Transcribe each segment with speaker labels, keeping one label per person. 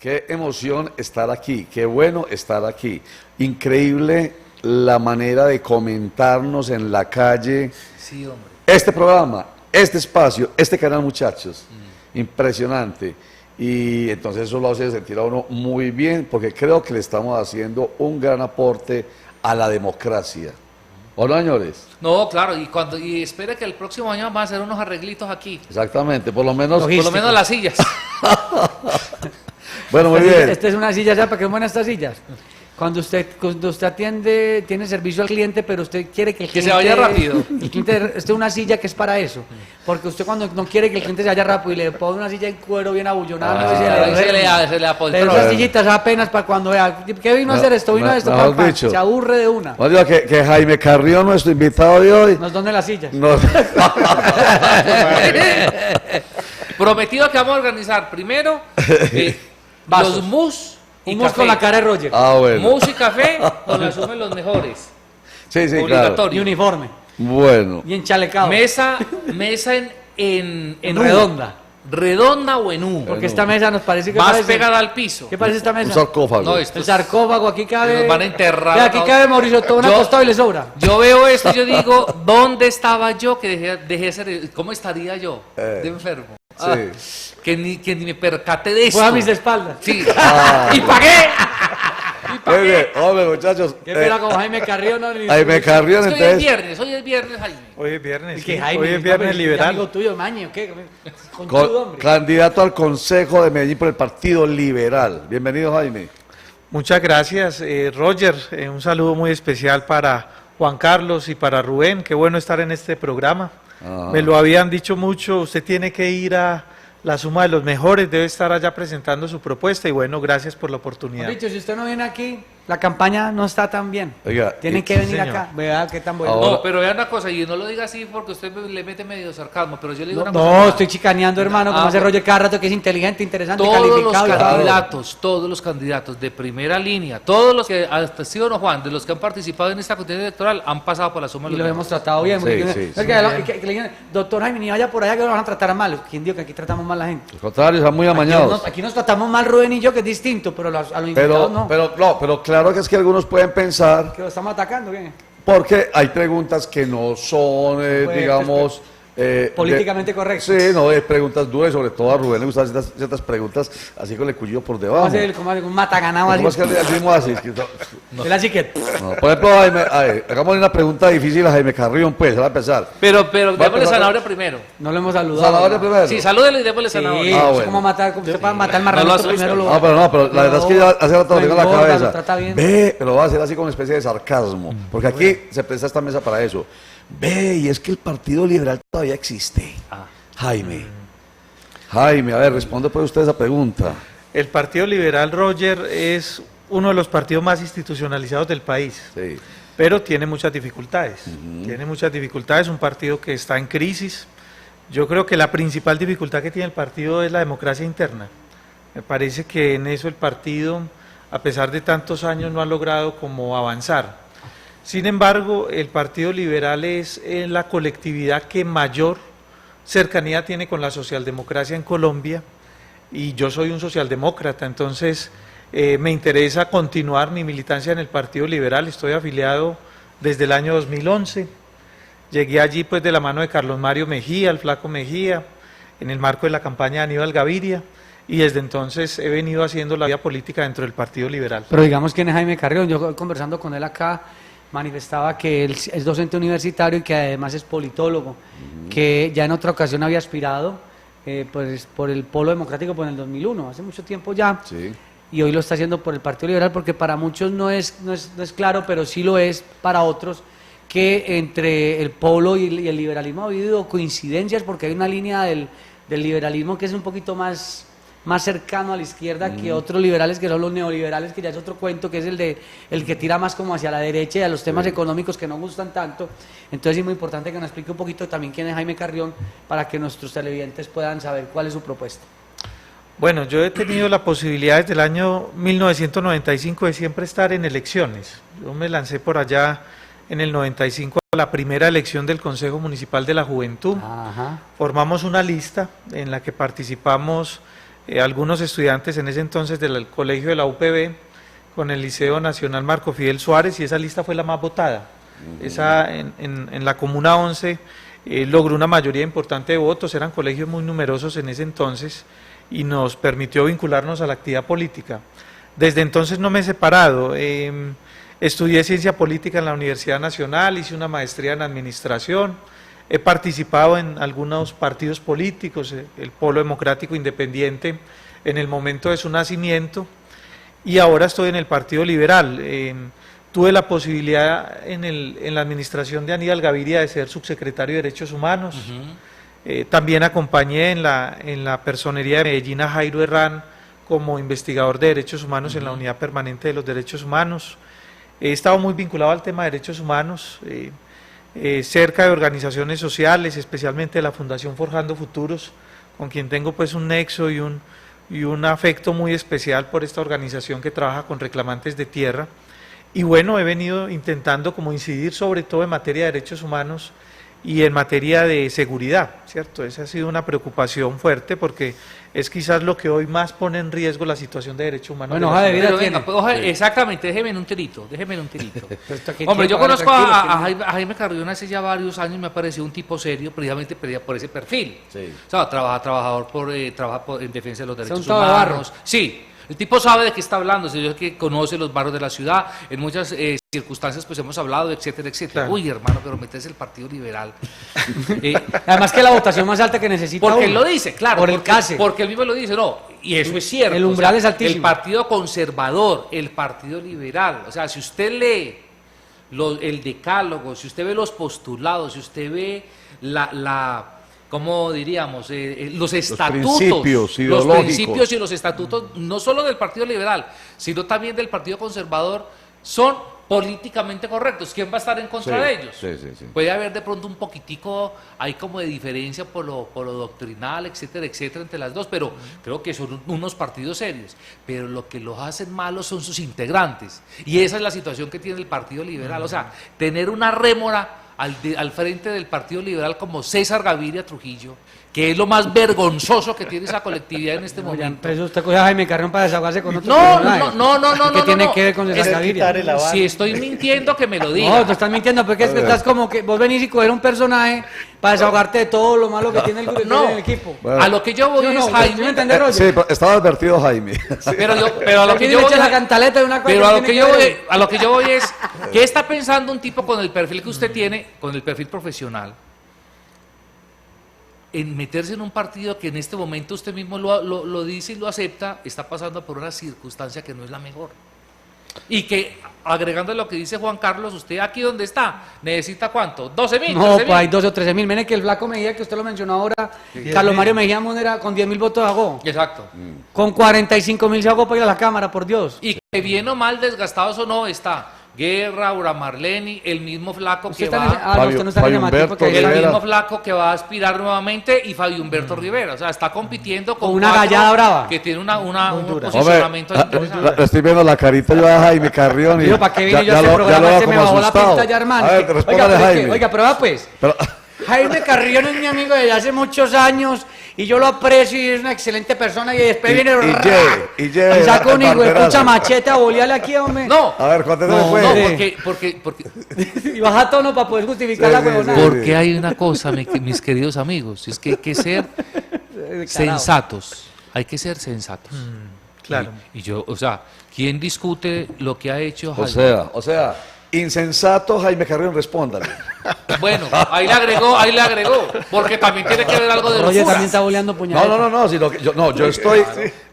Speaker 1: Qué emoción estar aquí, qué bueno estar aquí. Increíble la manera de comentarnos en la calle.
Speaker 2: Sí, hombre.
Speaker 1: Este programa, este espacio, este canal, muchachos. Impresionante. Y entonces eso lo hace sentir a uno muy bien, porque creo que le estamos haciendo un gran aporte a la democracia. ¿O no, señores?
Speaker 2: No, claro, y espere que el próximo año vamos a hacer unos arreglitos aquí.
Speaker 1: Exactamente, por lo menos...
Speaker 2: Por lo menos las sillas.
Speaker 1: Bueno, muy bien.
Speaker 3: Esta es una silla, ¿sabe para qué son buenas estas sillas? Cuando usted atiende, tiene servicio al cliente, pero usted quiere que el cliente...
Speaker 2: se vaya rápido.
Speaker 3: El cliente, esta es una silla que es para eso. Porque usted cuando no quiere que el cliente se vaya rápido y le pone una silla en cuero bien abullonada,
Speaker 2: se le da
Speaker 3: pero esas sillitas apenas para cuando vea, ¿qué vino a hacer esto? Vino a esto, se aburre de una.
Speaker 1: No digo que Jaime Carrión, nuestro invitado de hoy...
Speaker 3: Nos done las sillas.
Speaker 1: Nos...
Speaker 2: Prometido que vamos a organizar primero los mus y
Speaker 3: un mus
Speaker 2: café.
Speaker 3: con la cara de Roger.
Speaker 1: Ah, bueno.
Speaker 2: Mus y café nos lo asumen los mejores.
Speaker 1: Sí, sí,
Speaker 2: Obligatorio.
Speaker 1: claro.
Speaker 3: Y uniforme.
Speaker 1: Bueno.
Speaker 3: Y enchalecado.
Speaker 2: Mesa en
Speaker 3: redonda.
Speaker 2: Redonda o en U.
Speaker 3: Porque esta mesa nos parece que
Speaker 2: Más
Speaker 3: parece...
Speaker 2: pegada al piso.
Speaker 3: ¿Qué parece esta
Speaker 1: Un
Speaker 3: mesa?
Speaker 1: sarcófago.
Speaker 2: No, esto
Speaker 3: El
Speaker 2: es-
Speaker 3: sarcófago, aquí cabe...
Speaker 2: Nos van a enterrar.
Speaker 3: Vea, aquí
Speaker 2: ¿no?
Speaker 3: cabe Mauricio Tobón
Speaker 2: Yo-
Speaker 3: acostado y le sobra.
Speaker 2: Yo veo esto y yo digo, ¿dónde estaba yo que dejé de ser? ¿Cómo estaría yo de enfermo?
Speaker 1: Sí.
Speaker 2: Que ni me percaté de esto.
Speaker 3: Fue a mis espaldas.
Speaker 2: Sí.
Speaker 1: Ah.
Speaker 2: Y pagué.
Speaker 1: Muy bien, hombre, muchachos.
Speaker 3: Qué pena como Jaime Carrión. No, ni-
Speaker 1: Jaime Carrión,
Speaker 2: Es que
Speaker 1: entonces...
Speaker 2: hoy es viernes, Jaime.
Speaker 4: Hoy es viernes,
Speaker 3: Es que
Speaker 4: sí.
Speaker 3: Jaime,
Speaker 4: Hoy es viernes liberal.
Speaker 3: amigo tuyo, Maño, ¿qué? Conchudo, hombre.
Speaker 1: Candidato al Consejo de Medellín por el Partido Liberal. Bienvenido, Jaime.
Speaker 4: Muchas gracias, Roger. Un saludo muy especial para Juan Carlos y para Rubén. Qué bueno estar en este programa.
Speaker 1: Ajá.
Speaker 4: Me lo habían dicho mucho, usted tiene que ir a la suma de los mejores, debe estar allá presentando su propuesta y bueno, gracias por la oportunidad.
Speaker 3: Dicho, si usted no viene aquí, la campaña no está tan bien.
Speaker 1: Oiga,
Speaker 3: Tienen que
Speaker 4: sí,
Speaker 3: venir
Speaker 4: señor.
Speaker 3: acá. Vea qué tan bueno.
Speaker 1: Ahora-
Speaker 2: No, pero vea una cosa, y no lo diga así porque usted le mete medio sarcasmo, pero yo le digo
Speaker 3: No,
Speaker 2: una cosa.
Speaker 3: no, estoy chicaneando, hermano, como
Speaker 2: Ah,
Speaker 3: hace
Speaker 2: bueno.
Speaker 3: Roger cada rato, que es inteligente, interesante,
Speaker 2: Todos los
Speaker 3: calificado. y todo.
Speaker 2: todos los candidatos de primera línea, todos los que, hasta sí o no Juan, de los que han participado en esta contienda electoral, han pasado por la suma de
Speaker 3: Y
Speaker 2: los
Speaker 3: lo hemos tratado bien.
Speaker 1: Sí,
Speaker 3: porque-
Speaker 1: sí,
Speaker 3: es
Speaker 1: sí.
Speaker 3: que le digan, doctor Jaime, ni vaya por allá que lo van a tratar mal. ¿Quién dijo que aquí tratamos mal a la gente?
Speaker 1: Al contrario, están muy amañados.
Speaker 3: Aquí nos tratamos mal Rubén y yo, que es distinto, pero a los invitados no.
Speaker 1: Pero claro que es que algunos pueden pensar,
Speaker 3: ¿Que lo estamos atacando? ¿Qué?
Speaker 1: porque hay preguntas que no son,
Speaker 3: Pues,
Speaker 1: digamos...
Speaker 3: políticamente correctas.
Speaker 1: Sí, no, hay preguntas duras, sobre todo a Rubén le gustan ciertas preguntas así con el cuchillo por
Speaker 3: ¿Cómo
Speaker 1: debajo.
Speaker 3: hace un mataganado así?
Speaker 1: ¿Cómo es que le decimos así? Es que
Speaker 3: Él así que...
Speaker 1: no, por ejemplo, Jaime, hagámosle una pregunta difícil a Jaime Carrión, pues, va a empezar.
Speaker 2: Pero démosle
Speaker 1: empezar-
Speaker 2: zanahoria primero.
Speaker 3: No lo hemos saludado.
Speaker 1: Zanahoria primero.
Speaker 2: Sí, salúdele y démosle
Speaker 3: Sí,
Speaker 2: zanahoria.
Speaker 1: Ah,
Speaker 3: es
Speaker 1: bueno.
Speaker 3: como matar, usted para matar
Speaker 2: No lo
Speaker 3: marranito
Speaker 2: asusta.
Speaker 3: primero lo...
Speaker 1: No, pero la verdad es que ya hace rato lo tengo en la
Speaker 3: engorda,
Speaker 1: cabeza.
Speaker 3: lo trata bien.
Speaker 1: Ve, pero va a ser así como una especie de sarcasmo, porque aquí se presta esta mesa para eso. Ve, y es que el Partido Liberal todavía existe. Jaime. Jaime, a ver, responde pues usted esa pregunta.
Speaker 4: El Partido Liberal, Roger, es uno de los partidos más institucionalizados del país.
Speaker 1: Sí.
Speaker 4: Pero tiene muchas dificultades. Tiene muchas dificultades, un partido que está en crisis. Yo creo que la principal dificultad que tiene el partido es la democracia interna. Me parece que en eso el partido, a pesar de tantos años, no ha logrado como avanzar. Sin embargo, el Partido Liberal es la colectividad que mayor cercanía tiene con la socialdemocracia en Colombia y yo soy un socialdemócrata, entonces me interesa continuar mi militancia en el Partido Liberal, estoy afiliado desde el año 2011, llegué allí pues de la mano de Carlos Mario Mejía, el Flaco Mejía, en el marco de la campaña de Aníbal Gaviria y desde entonces he venido haciendo la vida política dentro del Partido Liberal.
Speaker 3: Pero digamos quién es Jaime Carrión. Yo conversando con él acá manifestaba que él es docente universitario y que además es politólogo, que ya en otra ocasión había aspirado pues, por el Polo Democrático por el 2001, hace mucho tiempo ya,
Speaker 1: Sí.
Speaker 3: y hoy lo está haciendo por el Partido Liberal porque para muchos no es claro, pero sí lo es para otros, que entre el Polo y el liberalismo ha habido coincidencias porque hay una línea del liberalismo que es un poquito más cercano a la izquierda que otros liberales que son los neoliberales, que ya es otro cuento, que es el que tira más como hacia la derecha y a los temas económicos que no gustan tanto. Entonces es muy importante que nos explique un poquito también quién es Jaime Carrión para que nuestros televidentes puedan saber cuál es su propuesta.
Speaker 4: Bueno, yo he tenido la posibilidad desde el año 1995 de siempre estar en elecciones. Yo me lancé por allá en el 95 a la primera elección del Consejo Municipal de la Juventud.
Speaker 3: Ajá.
Speaker 4: Formamos una lista en la que participamos algunos estudiantes en ese entonces del colegio de la UPB con el Liceo Nacional Marco Fidel Suárez, y esa lista fue la más votada. Esa en la Comuna 11 logró una mayoría importante de votos, eran colegios muy numerosos en ese entonces, y nos permitió vincularnos a la actividad política. Desde entonces no me he separado. Estudié Ciencia Política en la Universidad Nacional, hice una maestría en Administración, he participado en algunos partidos políticos, el Polo Democrático Independiente en el momento de su nacimiento, y ahora estoy en el Partido Liberal. Tuve la posibilidad en la administración de Aníbal Gaviria de ser subsecretario de Derechos Humanos. También acompañé en la personería de Medellín a Jairo Herrán como investigador de Derechos Humanos en la Unidad Permanente de los Derechos Humanos. He estado muy vinculado al tema de derechos humanos, cerca de organizaciones sociales, especialmente de la Fundación Forjando Futuros, con quien tengo pues un nexo y un afecto muy especial por esta organización que trabaja con reclamantes de tierra. Y bueno, he venido intentando como incidir sobre todo en materia de derechos humanos y en materia de seguridad, ¿cierto? Esa ha sido una preocupación fuerte porque es quizás lo que hoy más pone en riesgo la situación de derechos humanos.
Speaker 3: Bueno, hoja de vida
Speaker 2: Pero
Speaker 3: tiene.
Speaker 2: venga, pues, exactamente, déjeme en un tirito.
Speaker 3: Esto aquí
Speaker 2: Hombre,
Speaker 3: tiene
Speaker 2: yo
Speaker 3: para
Speaker 2: conozco
Speaker 3: tranquilos,
Speaker 2: a Jaime Carrión hace ya varios años, me ha parecido un tipo serio, precisamente por ese perfil.
Speaker 1: Sí.
Speaker 2: O sea, trabaja en defensa de los derechos
Speaker 3: un todo de barro.
Speaker 2: humanos. Sí, el tipo sabe de qué está hablando, es que conoce los barrios de la ciudad, en muchas circunstancias pues hemos hablado, etcétera, etcétera.
Speaker 4: Claro.
Speaker 2: Uy, hermano, pero metes el Partido Liberal.
Speaker 3: Además que la votación más alta que necesita
Speaker 2: Porque él
Speaker 3: uno.
Speaker 2: lo dice, claro.
Speaker 3: Por el
Speaker 2: porque,
Speaker 3: CASE.
Speaker 2: Porque él mismo lo dice, no, y eso es cierto.
Speaker 3: El umbral es altísimo.
Speaker 2: El Partido Conservador, el Partido Liberal, o sea, si usted lee el decálogo, si usted ve los postulados, si usted ve ¿cómo diríamos? Los estatutos,
Speaker 1: principios ideológicos.
Speaker 2: los principios y los estatutos, no solo del Partido Liberal, sino también del Partido Conservador, son políticamente correctos. ¿Quién va a estar en contra de ellos?
Speaker 1: Sí.
Speaker 2: Puede haber de pronto un poquitico ahí como de diferencia por lo doctrinal, etcétera, etcétera, entre las dos, pero creo que son unos partidos serios. Pero lo que los hacen malos son sus integrantes. Y esa es la situación que tiene el Partido Liberal. O sea, tener una rémora al frente del Partido Liberal como César Gaviria Trujillo, que es lo más vergonzoso que tiene esa colectividad en este
Speaker 3: Oye,
Speaker 2: momento.
Speaker 3: entonces usted coge a Jaime Carrión para desahogarse con otro
Speaker 2: No,
Speaker 3: personaje. ¿Qué tiene que ver con César
Speaker 2: Es
Speaker 3: Gaviria?
Speaker 2: Si estoy mintiendo, que me lo diga.
Speaker 3: No, tú estás mintiendo, porque es que estás como que vos venís y coger un personaje para desahogarte de todo lo malo que tiene el grupo
Speaker 2: No.
Speaker 3: del equipo.
Speaker 1: Bueno.
Speaker 2: A lo que yo voy
Speaker 3: ¿Sí o no?
Speaker 2: es
Speaker 3: ¿Sí me
Speaker 2: Jaime.
Speaker 3: entendés, Roger?
Speaker 1: Sí, pero estaba advertido Jaime.
Speaker 2: Pero a lo que
Speaker 3: Aquí
Speaker 2: yo
Speaker 3: le
Speaker 2: voy
Speaker 3: echa la
Speaker 2: es-
Speaker 3: cantaleta de una cosa
Speaker 2: Pero a lo
Speaker 3: tiene
Speaker 2: que yo
Speaker 3: ver.
Speaker 2: voy, a lo que yo voy es, ¿qué está pensando un tipo con el perfil que usted tiene, con el perfil profesional, en meterse en un partido que en este momento usted mismo lo dice y lo acepta, está pasando por una circunstancia que no es la mejor? Y que, agregando lo que dice Juan Carlos, usted aquí donde está, ¿necesita cuánto? ¿12.000?
Speaker 3: No,
Speaker 2: 13.000.
Speaker 3: pues hay 12 o 13 mil. Miren que el Flaco Mejía, que usted lo mencionó ahora, Carlos Mario Mejía Monera, con 10 mil votos hago.
Speaker 2: Exacto.
Speaker 3: Con 45.000 se hago para ir a la Cámara, por Dios.
Speaker 2: Y que bien o mal, desgastados o no, está Guerra, Aura Marleni, el mismo Flaco
Speaker 3: Usted
Speaker 2: que
Speaker 3: está en ese-
Speaker 2: va...
Speaker 3: no, usted no está en
Speaker 1: Fabio
Speaker 3: el matiz porque
Speaker 1: Humberto
Speaker 3: ahí
Speaker 2: El
Speaker 3: está-
Speaker 1: Rivera.
Speaker 2: mismo Flaco que va a aspirar nuevamente y Fabio Humberto Rivera. O sea, está compitiendo con
Speaker 3: Una
Speaker 2: cuatro
Speaker 3: gallada brava.
Speaker 2: que tiene un
Speaker 1: Hombre,
Speaker 2: posicionamiento interesante.
Speaker 1: estoy viendo la carita yo a Jaime Carrión y
Speaker 3: Digo, ¿para qué vine yo a
Speaker 1: ya
Speaker 3: este
Speaker 1: lo
Speaker 3: programa?
Speaker 1: veo
Speaker 3: Se me
Speaker 1: como
Speaker 3: bajó la
Speaker 1: asustado.
Speaker 3: pinta ya, hermano.
Speaker 1: A ver,
Speaker 3: Oiga,
Speaker 1: respóndale,
Speaker 3: pero es que-
Speaker 1: Jaime.
Speaker 3: oiga, prueba pues.
Speaker 1: Pero-
Speaker 3: Jaime Carrión es mi amigo desde hace muchos años y yo lo aprecio y es una excelente persona y después
Speaker 1: Y-
Speaker 3: viene
Speaker 1: y lleve
Speaker 3: y saca un
Speaker 1: el
Speaker 3: hijo de
Speaker 1: barberazo.
Speaker 3: pucha machete a bolearle aquí, hombre.
Speaker 2: No,
Speaker 1: A ver, cuéntame
Speaker 3: No,
Speaker 1: pues.
Speaker 2: no,
Speaker 3: hombre.
Speaker 2: porque
Speaker 3: Y baja tono para poder justificar
Speaker 1: Sí,
Speaker 3: la
Speaker 1: sí,
Speaker 3: huevonada.
Speaker 1: sí.
Speaker 2: porque hay una cosa, mis queridos amigos, es que hay que ser sensatos. Hay que ser sensatos.
Speaker 4: Claro.
Speaker 2: Y yo, o sea, ¿quién discute lo que ha hecho Jaime?
Speaker 1: O sea, insensato Jaime Carrión, respóndale.
Speaker 2: Bueno, ahí le agregó, porque también tiene que ver algo de
Speaker 3: Roger
Speaker 2: locura.
Speaker 3: también está boleando puñaladas.
Speaker 1: No, sino que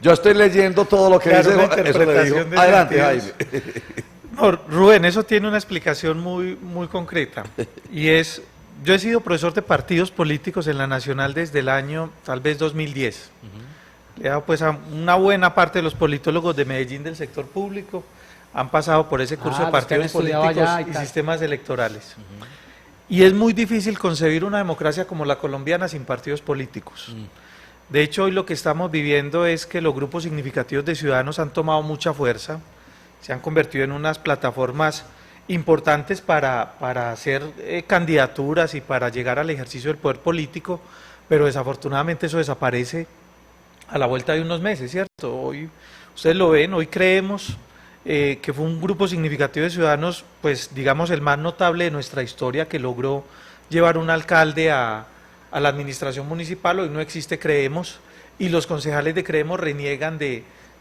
Speaker 1: yo estoy leyendo todo lo que
Speaker 4: Claro,
Speaker 1: dice,
Speaker 4: una
Speaker 1: eso le dijo.
Speaker 4: interpretación de
Speaker 1: Adelante,
Speaker 4: sentidos.
Speaker 1: Jaime.
Speaker 4: No, Rubén, eso tiene una explicación muy, muy concreta. Y es, yo he sido profesor de partidos políticos en la Nacional desde el año tal vez 2010. Le he dado pues a una buena parte de los politólogos de Medellín del sector público han pasado por ese curso de
Speaker 3: Los que han
Speaker 4: partidos
Speaker 3: estudiado
Speaker 4: políticos
Speaker 3: allá y
Speaker 4: y
Speaker 3: tal.
Speaker 4: sistemas electorales. Y es muy difícil concebir una democracia como la colombiana sin partidos políticos. De hecho, hoy lo que estamos viviendo es que los grupos significativos de ciudadanos han tomado mucha fuerza, se han convertido en unas plataformas importantes para hacer candidaturas y para llegar al ejercicio del poder político, pero desafortunadamente eso desaparece a la vuelta de unos meses, ¿cierto? Hoy, ustedes lo ven, hoy creemos que fue un grupo significativo de ciudadanos, pues digamos el más notable de nuestra historia, que logró llevar un alcalde a la administración municipal. Hoy no existe Creemos, y los concejales de Creemos reniegan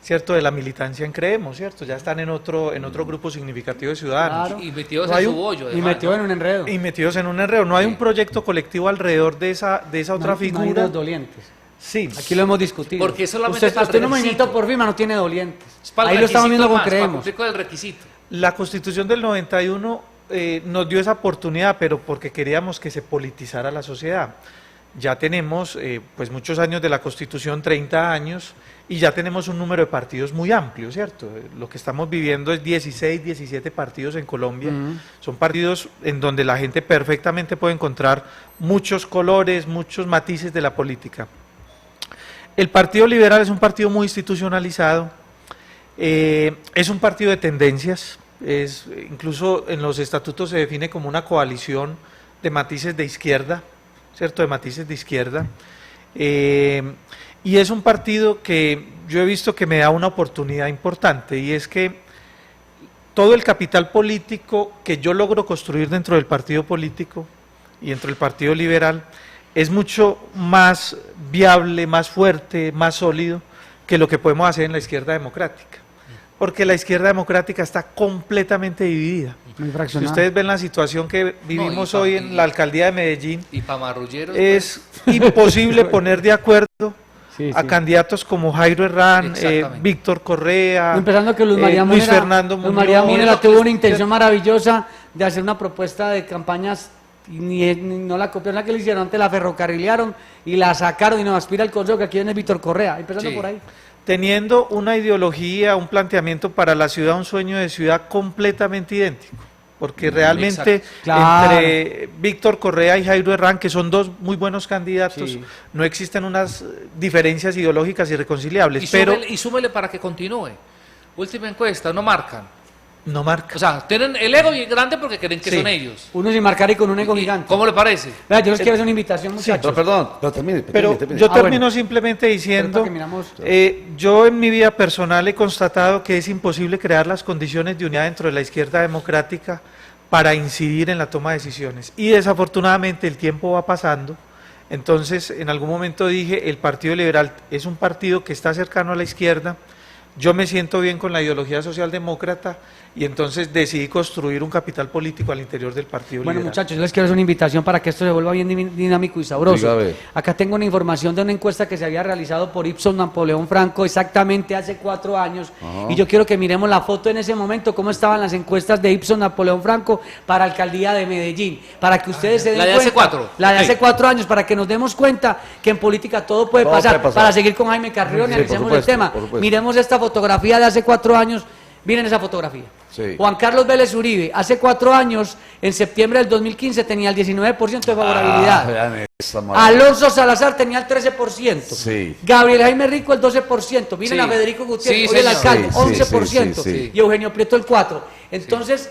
Speaker 4: ¿cierto?, de la militancia en Creemos, ¿cierto? Ya están en otro grupo significativo de ciudadanos.
Speaker 3: Claro.
Speaker 2: Y metidos
Speaker 4: No hay
Speaker 2: en su
Speaker 4: un-
Speaker 2: bollo.
Speaker 3: Y
Speaker 2: además,
Speaker 3: metió
Speaker 2: ¿no?
Speaker 3: en un enredo.
Speaker 4: Y metidos en un enredo. No hay
Speaker 2: Sí.
Speaker 4: un proyecto colectivo alrededor de esa otra
Speaker 3: No hay
Speaker 4: figura.
Speaker 3: dos dolientes.
Speaker 4: Sí.
Speaker 3: Aquí lo hemos discutido.
Speaker 2: Porque solamente
Speaker 3: usted,
Speaker 2: para
Speaker 3: usted en un
Speaker 2: requisito.
Speaker 3: movimiento por firma no tiene dolientes.
Speaker 2: Es para el
Speaker 3: Ahí lo estamos
Speaker 2: requisito
Speaker 3: viendo con
Speaker 2: más, para
Speaker 3: Creemos.
Speaker 2: cumplir con el requisito.
Speaker 4: La Constitución del 91 nos dio esa oportunidad, pero porque queríamos que se politizara la sociedad. Ya tenemos pues muchos años de la Constitución, 30 años, y ya tenemos un número de partidos muy amplio, ¿cierto? Lo que estamos viviendo es 16, 17 partidos en Colombia. Son partidos en donde la gente perfectamente puede encontrar muchos colores, muchos matices de la política. El Partido Liberal es un partido muy institucionalizado, es un partido de tendencias, incluso en los estatutos se define como una coalición de matices de izquierda, ¿cierto? De matices de izquierda. Y es un partido que yo he visto que me da una oportunidad importante, y es que todo el capital político que yo logro construir dentro del partido político y dentro del Partido Liberal es mucho más viable, más fuerte, más sólido que lo que podemos hacer en la izquierda democrática. Porque la izquierda democrática está completamente dividida.
Speaker 3: Muy
Speaker 4: Si
Speaker 3: fraccionado.
Speaker 4: ustedes ven la situación que vivimos hoy en la alcaldía de Medellín,
Speaker 2: Y para marrulleros.
Speaker 4: es imposible poner de acuerdo
Speaker 3: Sí,
Speaker 4: a
Speaker 3: sí.
Speaker 4: candidatos como Jairo Herrán,
Speaker 2: Exactamente.
Speaker 4: Víctor Correa,
Speaker 3: Empezando que Luz María
Speaker 4: Luis
Speaker 3: Múnera,
Speaker 4: Fernando
Speaker 3: Luz María
Speaker 4: Muñoz.
Speaker 3: Múnera tuvo una intención maravillosa de hacer una propuesta de campañas y ni no la copiaron, la que le hicieron antes, la ferrocarrilearon y la sacaron y nos aspira al consejo, que aquí viene Víctor Correa, empezando
Speaker 2: Sí.
Speaker 3: por ahí.
Speaker 4: Teniendo una ideología, un planteamiento para la ciudad, un sueño de ciudad completamente idéntico. Porque realmente
Speaker 2: exacto.
Speaker 3: Claro.
Speaker 4: entre Víctor Correa y Jairo Herrán, que son dos muy buenos candidatos,
Speaker 3: Sí.
Speaker 4: no existen unas diferencias ideológicas irreconciliables,
Speaker 2: Y
Speaker 4: pero
Speaker 2: súmele para que continúe. Última encuesta, no marcan.
Speaker 4: no marca.
Speaker 2: O sea, tienen el ego bien grande porque creen que
Speaker 4: Sí.
Speaker 2: son ellos.
Speaker 3: Uno sin marcar y con un ego
Speaker 2: ¿Y
Speaker 3: gigante.
Speaker 2: ¿Cómo le parece?
Speaker 3: Vea, yo les quiero hacer una invitación, muchachos.
Speaker 1: Pero perdón, pero termine.
Speaker 4: Pero
Speaker 1: termine.
Speaker 4: yo
Speaker 3: Ah,
Speaker 4: termino
Speaker 3: bueno.
Speaker 4: simplemente
Speaker 3: Pero
Speaker 4: diciendo,
Speaker 3: para que miramos-
Speaker 4: yo en mi vida personal he constatado que es imposible crear las condiciones de unidad dentro de la izquierda democrática para incidir en la toma de decisiones. Y desafortunadamente el tiempo va pasando. Entonces, en algún momento dije, el Partido Liberal es un partido que está cercano a la izquierda. Yo me siento bien con la ideología socialdemócrata, y entonces decidí construir un capital político al interior del Partido
Speaker 3: Bueno,
Speaker 4: Liberal.
Speaker 3: muchachos, yo les quiero hacer una invitación para que esto se vuelva bien dinámico y sabroso.
Speaker 1: Dígame.
Speaker 3: Acá tengo una información de una encuesta que se había realizado por Ipsos Napoleón Franco exactamente hace 4 años.
Speaker 1: Ajá.
Speaker 3: Y yo quiero que miremos la foto en ese momento, cómo estaban las encuestas de Ipsos Napoleón Franco para alcaldía de Medellín. Para que ustedes se den
Speaker 2: La de
Speaker 3: cuenta.
Speaker 2: hace 4.
Speaker 3: La de
Speaker 2: Ok.
Speaker 3: hace 4 años, para que nos demos cuenta que en política todo puede
Speaker 1: Todo
Speaker 3: pasar.
Speaker 1: puede pasar.
Speaker 3: Para seguir con Jaime Carrión y
Speaker 1: Sí, por
Speaker 3: analicemos el
Speaker 1: supuesto,
Speaker 3: tema.
Speaker 1: por supuesto.
Speaker 3: Miremos esta fotografía de hace 4 años. Miren esa fotografía.
Speaker 1: Sí.
Speaker 3: Juan Carlos Vélez Uribe, hace 4 años, en septiembre del 2015, tenía el 19% de favorabilidad.
Speaker 1: Vean esa maravilla.
Speaker 3: Alonso Salazar tenía el 13%.
Speaker 1: Sí.
Speaker 3: Gabriel Jaime Rico el 12%. Miren
Speaker 2: Sí.
Speaker 3: a Federico Gutiérrez,
Speaker 2: Sí,
Speaker 3: hoy el
Speaker 2: señor.
Speaker 3: alcalde,
Speaker 1: Sí, sí,
Speaker 3: 11%.
Speaker 1: sí, sí.
Speaker 3: Y Eugenio Prieto el 4%. Entonces,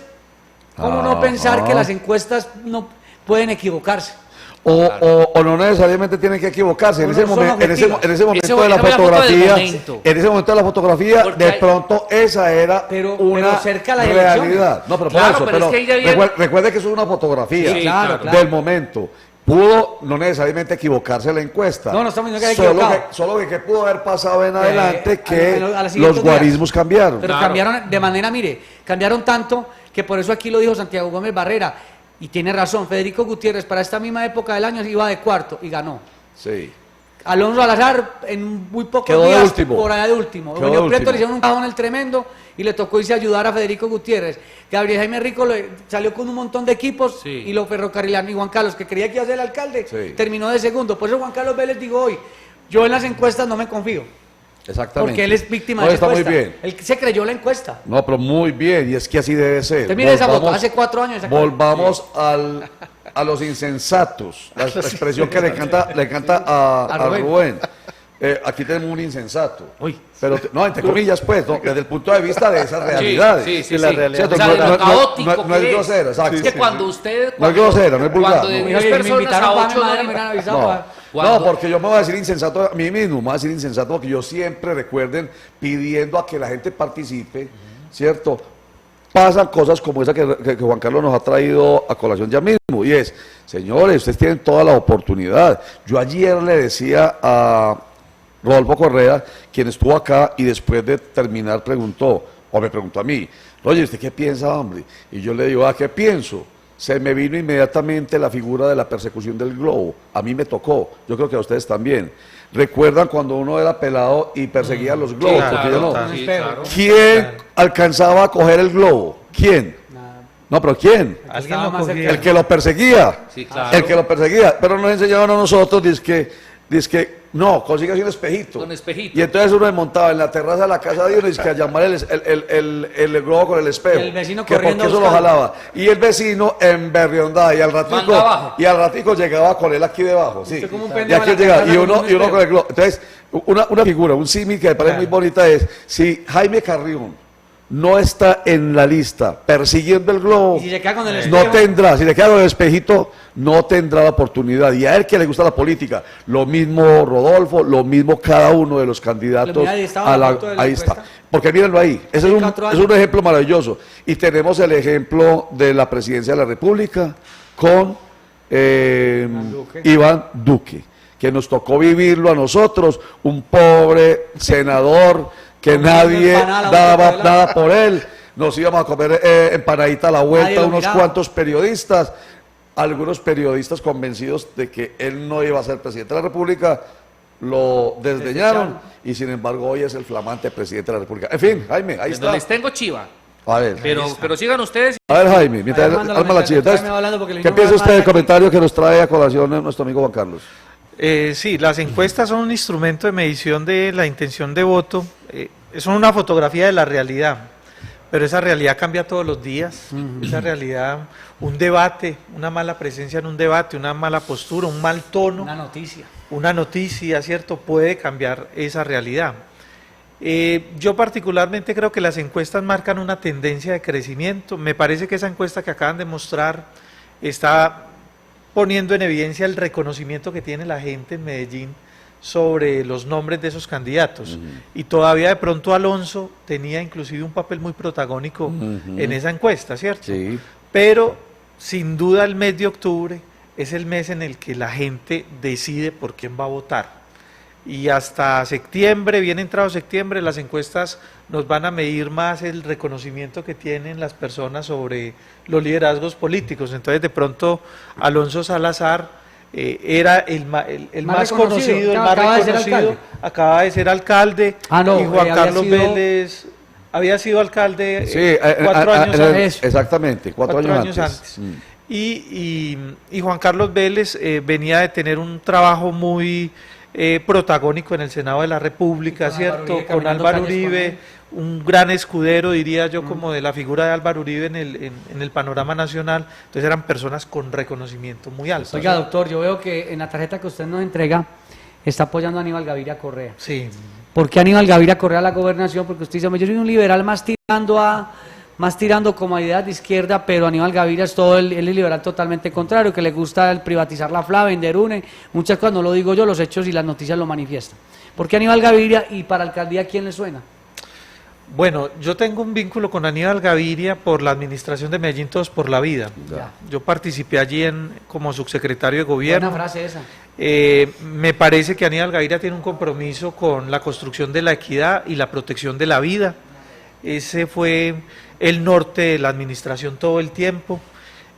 Speaker 3: ¿cómo no pensar
Speaker 1: Ajá.
Speaker 3: que las encuestas no pueden equivocarse?
Speaker 1: O no necesariamente tienen que equivocarse. En
Speaker 3: O
Speaker 1: ese,
Speaker 3: no son
Speaker 1: momento, en ese
Speaker 3: objetivas.
Speaker 1: momento
Speaker 2: Ese
Speaker 1: de la
Speaker 2: era la foto del
Speaker 1: fotografía,
Speaker 2: momento.
Speaker 1: en ese momento de la fotografía,
Speaker 2: Porque
Speaker 1: de
Speaker 2: hay-
Speaker 1: pronto esa era
Speaker 3: Pero
Speaker 1: una
Speaker 3: cerca la elección.
Speaker 1: realidad. No, pero por
Speaker 2: Claro,
Speaker 1: eso,
Speaker 2: pero es que ahí ya viene-
Speaker 1: recuerde que eso es una fotografía
Speaker 3: Sí, claro, claro.
Speaker 1: del momento. Pudo no necesariamente equivocarse la encuesta.
Speaker 3: No, no estamos diciendo que haya
Speaker 1: solo
Speaker 3: equivocado.
Speaker 1: solo que pudo haber pasado en adelante que
Speaker 3: a los siguientes
Speaker 1: los
Speaker 3: días.
Speaker 1: guarismos cambiaron.
Speaker 3: Pero
Speaker 2: Claro.
Speaker 3: cambiaron de manera, mire, cambiaron tanto que por eso aquí lo dijo Santiago Gómez Barrera, y tiene razón, Federico Gutiérrez para esta misma época del año iba de cuarto y ganó.
Speaker 1: Sí.
Speaker 3: Alonso Salazar en muy pocos
Speaker 1: Quedó de
Speaker 3: días
Speaker 1: último.
Speaker 3: por allá de último.
Speaker 1: Quedó
Speaker 3: Eugenio
Speaker 1: de
Speaker 3: Prieto
Speaker 1: último.
Speaker 3: le hicieron un cajón el tremendo y le tocó irse a ayudar a Federico Gutiérrez. Gabriel Jaime Rico salió con un montón de equipos
Speaker 2: Sí.
Speaker 3: y lo ferrocarrilaron. Y Juan Carlos, que creía que iba a ser el alcalde,
Speaker 1: Sí.
Speaker 3: terminó de segundo. Por eso Juan Carlos Vélez digo hoy, yo en las encuestas no me confío.
Speaker 1: Exactamente.
Speaker 3: Porque él es víctima
Speaker 1: No,
Speaker 3: de esa
Speaker 1: está muy
Speaker 3: encuesta.
Speaker 1: bien.
Speaker 3: Él se creyó la encuesta.
Speaker 1: No, pero muy bien, y es que así debe ser.
Speaker 3: Usted mire esa foto,
Speaker 1: Volvamos-
Speaker 3: hace 4 años.
Speaker 1: Volvamos a los insensatos, la expresión que le encanta
Speaker 3: A
Speaker 1: a
Speaker 3: Rubén.
Speaker 1: Rubén. Aquí tenemos un insensato.
Speaker 3: Uy.
Speaker 1: Pero, no, entre comillas, pues, ¿no? Desde el punto de vista de esas realidades.
Speaker 2: Sí, sí,
Speaker 4: de la
Speaker 2: sí.
Speaker 4: realidad.
Speaker 2: O sea, de lo caótico
Speaker 1: no es
Speaker 2: que
Speaker 1: grosero, exacto.
Speaker 2: Es que cuando usted...
Speaker 1: No es grosero, no es vulgar,
Speaker 2: Cuando de
Speaker 1: no.
Speaker 2: 10 personas a 8
Speaker 3: me hubieran avisado.
Speaker 1: No.
Speaker 3: para-
Speaker 1: No, porque yo me voy a decir insensato a mí mismo, me voy a decir insensato porque yo siempre, recuerden, pidiendo a que la gente participe, ¿cierto? Pasan cosas como esa que Juan Carlos nos ha traído a colación ya mismo, y es, señores, ustedes tienen toda la oportunidad. Yo ayer le decía a Rodolfo Correa, quien estuvo acá y después de terminar preguntó, o me preguntó a mí, oye, ¿usted qué piensa, hombre? Y yo le digo, ¿qué pienso? Se me vino inmediatamente la figura de la persecución del globo. A mí me tocó, yo creo que a ustedes también. ¿Recuerdan cuando uno era pelado y perseguía los globos?
Speaker 4: Claro,
Speaker 1: Porque yo no.
Speaker 4: sí,
Speaker 2: claro.
Speaker 1: ¿Quién alcanzaba a coger el globo? ¿Quién?
Speaker 3: Nada.
Speaker 1: No, pero ¿quién?
Speaker 4: Alguien
Speaker 3: Estaba
Speaker 4: lo
Speaker 3: más
Speaker 4: cogía.
Speaker 3: cerca.
Speaker 1: El que lo perseguía.
Speaker 2: Sí, claro.
Speaker 1: El que lo perseguía. Pero nos enseñaban a nosotros, no, consígase un espejito.
Speaker 2: Un espejito.
Speaker 1: Y entonces uno se montaba en la terraza de la casa de uno y a llamar el globo con el espejo.
Speaker 3: Y el vecino
Speaker 1: que
Speaker 3: corriendo
Speaker 1: porque eso lo
Speaker 3: buscando.
Speaker 1: jalaba. Y el vecino en berriondad y al
Speaker 2: Manga abajo.
Speaker 1: ratico llegaba con él aquí debajo. Sí.
Speaker 3: Usted como un
Speaker 1: Y
Speaker 3: pendejo
Speaker 1: aquí
Speaker 3: en la
Speaker 1: llegaba.
Speaker 3: terraza
Speaker 1: Y
Speaker 3: con
Speaker 1: uno,
Speaker 3: un
Speaker 1: y uno
Speaker 3: espejo.
Speaker 1: con el globo. Entonces, una figura, un símil que me parece
Speaker 4: Claro.
Speaker 1: muy bonita es, si Jaime Carrión no está en la lista persiguiendo el globo,
Speaker 3: Y si se queda con el
Speaker 1: no
Speaker 3: espejo.
Speaker 1: tendrá, si le queda con el espejito, no tendrá la oportunidad. Y a él que le gusta la política, lo mismo Rodolfo, lo mismo cada uno de los candidatos.
Speaker 3: Mira, ahí estaba la foto de la
Speaker 1: ahí está.
Speaker 3: encuesta.
Speaker 1: Porque mírenlo ahí, ese es
Speaker 3: 4
Speaker 1: es
Speaker 3: años.
Speaker 1: un ejemplo maravilloso. Y tenemos el ejemplo de la presidencia de la República con
Speaker 3: Duque.
Speaker 1: Iván Duque, que nos tocó vivirlo a nosotros, un pobre senador que
Speaker 3: Comiendo
Speaker 1: nadie
Speaker 3: empanada a la
Speaker 1: daba
Speaker 3: vuelta de la-
Speaker 1: nada por él. Nos íbamos a comer empanadita a la
Speaker 3: Nadie
Speaker 1: vuelta,
Speaker 3: lo
Speaker 1: unos
Speaker 3: miraba.
Speaker 1: cuantos periodistas, algunos periodistas convencidos de que él no iba a ser presidente de la República, lo desdeñaron y sin embargo hoy es el flamante presidente de la República. En fin, Jaime, ahí
Speaker 2: Bueno,
Speaker 1: está.
Speaker 2: les tengo chiva.
Speaker 1: A ver,
Speaker 2: Pero sigan ustedes.
Speaker 1: a ver Jaime, mientras
Speaker 3: Ahí manda la
Speaker 1: arma la
Speaker 3: mensaje,
Speaker 1: chiva. Entonces,
Speaker 3: tráeme hablando porque le
Speaker 1: ¿qué
Speaker 3: digo
Speaker 1: piensa
Speaker 3: más
Speaker 1: usted del
Speaker 3: aquí.
Speaker 1: comentario que nos trae a colación nuestro amigo Juan Carlos?
Speaker 4: Sí, las encuestas son un instrumento de medición de la intención de voto, son una fotografía de la realidad, pero esa realidad cambia todos los días, esa realidad, un debate, una mala presencia en un debate, una mala postura, un mal tono,
Speaker 3: Una noticia.
Speaker 4: una noticia, ¿cierto? Puede cambiar esa realidad. Yo particularmente creo que las encuestas marcan una tendencia de crecimiento, me parece que esa encuesta que acaban de mostrar está poniendo en evidencia el reconocimiento que tiene la gente en Medellín sobre los nombres de esos candidatos. Y todavía de pronto Alonso tenía inclusive un papel muy protagónico en esa encuesta, ¿cierto?
Speaker 1: Sí.
Speaker 4: Pero sin duda el mes de octubre es el mes en el que la gente decide por quién va a votar. Y hasta septiembre, bien entrado septiembre, las encuestas nos van a medir más el reconocimiento que tienen las personas sobre los liderazgos políticos. Entonces, de pronto, Alonso Salazar era el más conocido, el más
Speaker 3: acaba de ser
Speaker 4: reconocido,
Speaker 3: alcalde.
Speaker 4: acaba de ser alcalde,
Speaker 3: Ah, no,
Speaker 4: y Juan
Speaker 3: había
Speaker 4: Carlos
Speaker 3: sido-
Speaker 4: Vélez había sido alcalde
Speaker 1: Sí,
Speaker 4: 4 años antes.
Speaker 1: exactamente, cuatro años antes.
Speaker 4: Y Juan Carlos Vélez venía de tener un trabajo muy protagónico en el Senado de la República,
Speaker 3: Y con
Speaker 4: ¿cierto?
Speaker 3: Álvaro Uribe
Speaker 4: Con
Speaker 3: caminando
Speaker 4: Álvaro
Speaker 3: calles con
Speaker 4: Uribe,
Speaker 3: él.
Speaker 4: un gran escudero, diría yo, como de la figura de Álvaro Uribe en el panorama nacional. Entonces eran personas con reconocimiento muy alto.
Speaker 3: Oiga, doctor, yo veo que en la tarjeta que usted nos entrega está apoyando a Aníbal Gaviria Correa.
Speaker 4: Sí.
Speaker 3: ¿Por qué Aníbal Gaviria Correa a la gobernación? Porque usted dice, yo soy un liberal más tirando como a ideas de izquierda, pero Aníbal Gaviria es todo el liberal totalmente contrario, que le gusta el privatizar la FLA, vender UNE, muchas cosas, no lo digo yo, los hechos y las noticias lo manifiestan. ¿Por qué Aníbal Gaviria y para alcaldía quién le suena?
Speaker 4: Bueno, yo tengo un vínculo con Aníbal Gaviria por la administración de Medellín Todos por la Vida.
Speaker 3: Ya.
Speaker 4: Yo participé allí como subsecretario de gobierno.
Speaker 3: Buena frase esa.
Speaker 4: Me parece que Aníbal Gaviria tiene un compromiso con la construcción de la equidad y la protección de la vida. Ese fue el norte de la administración todo el tiempo.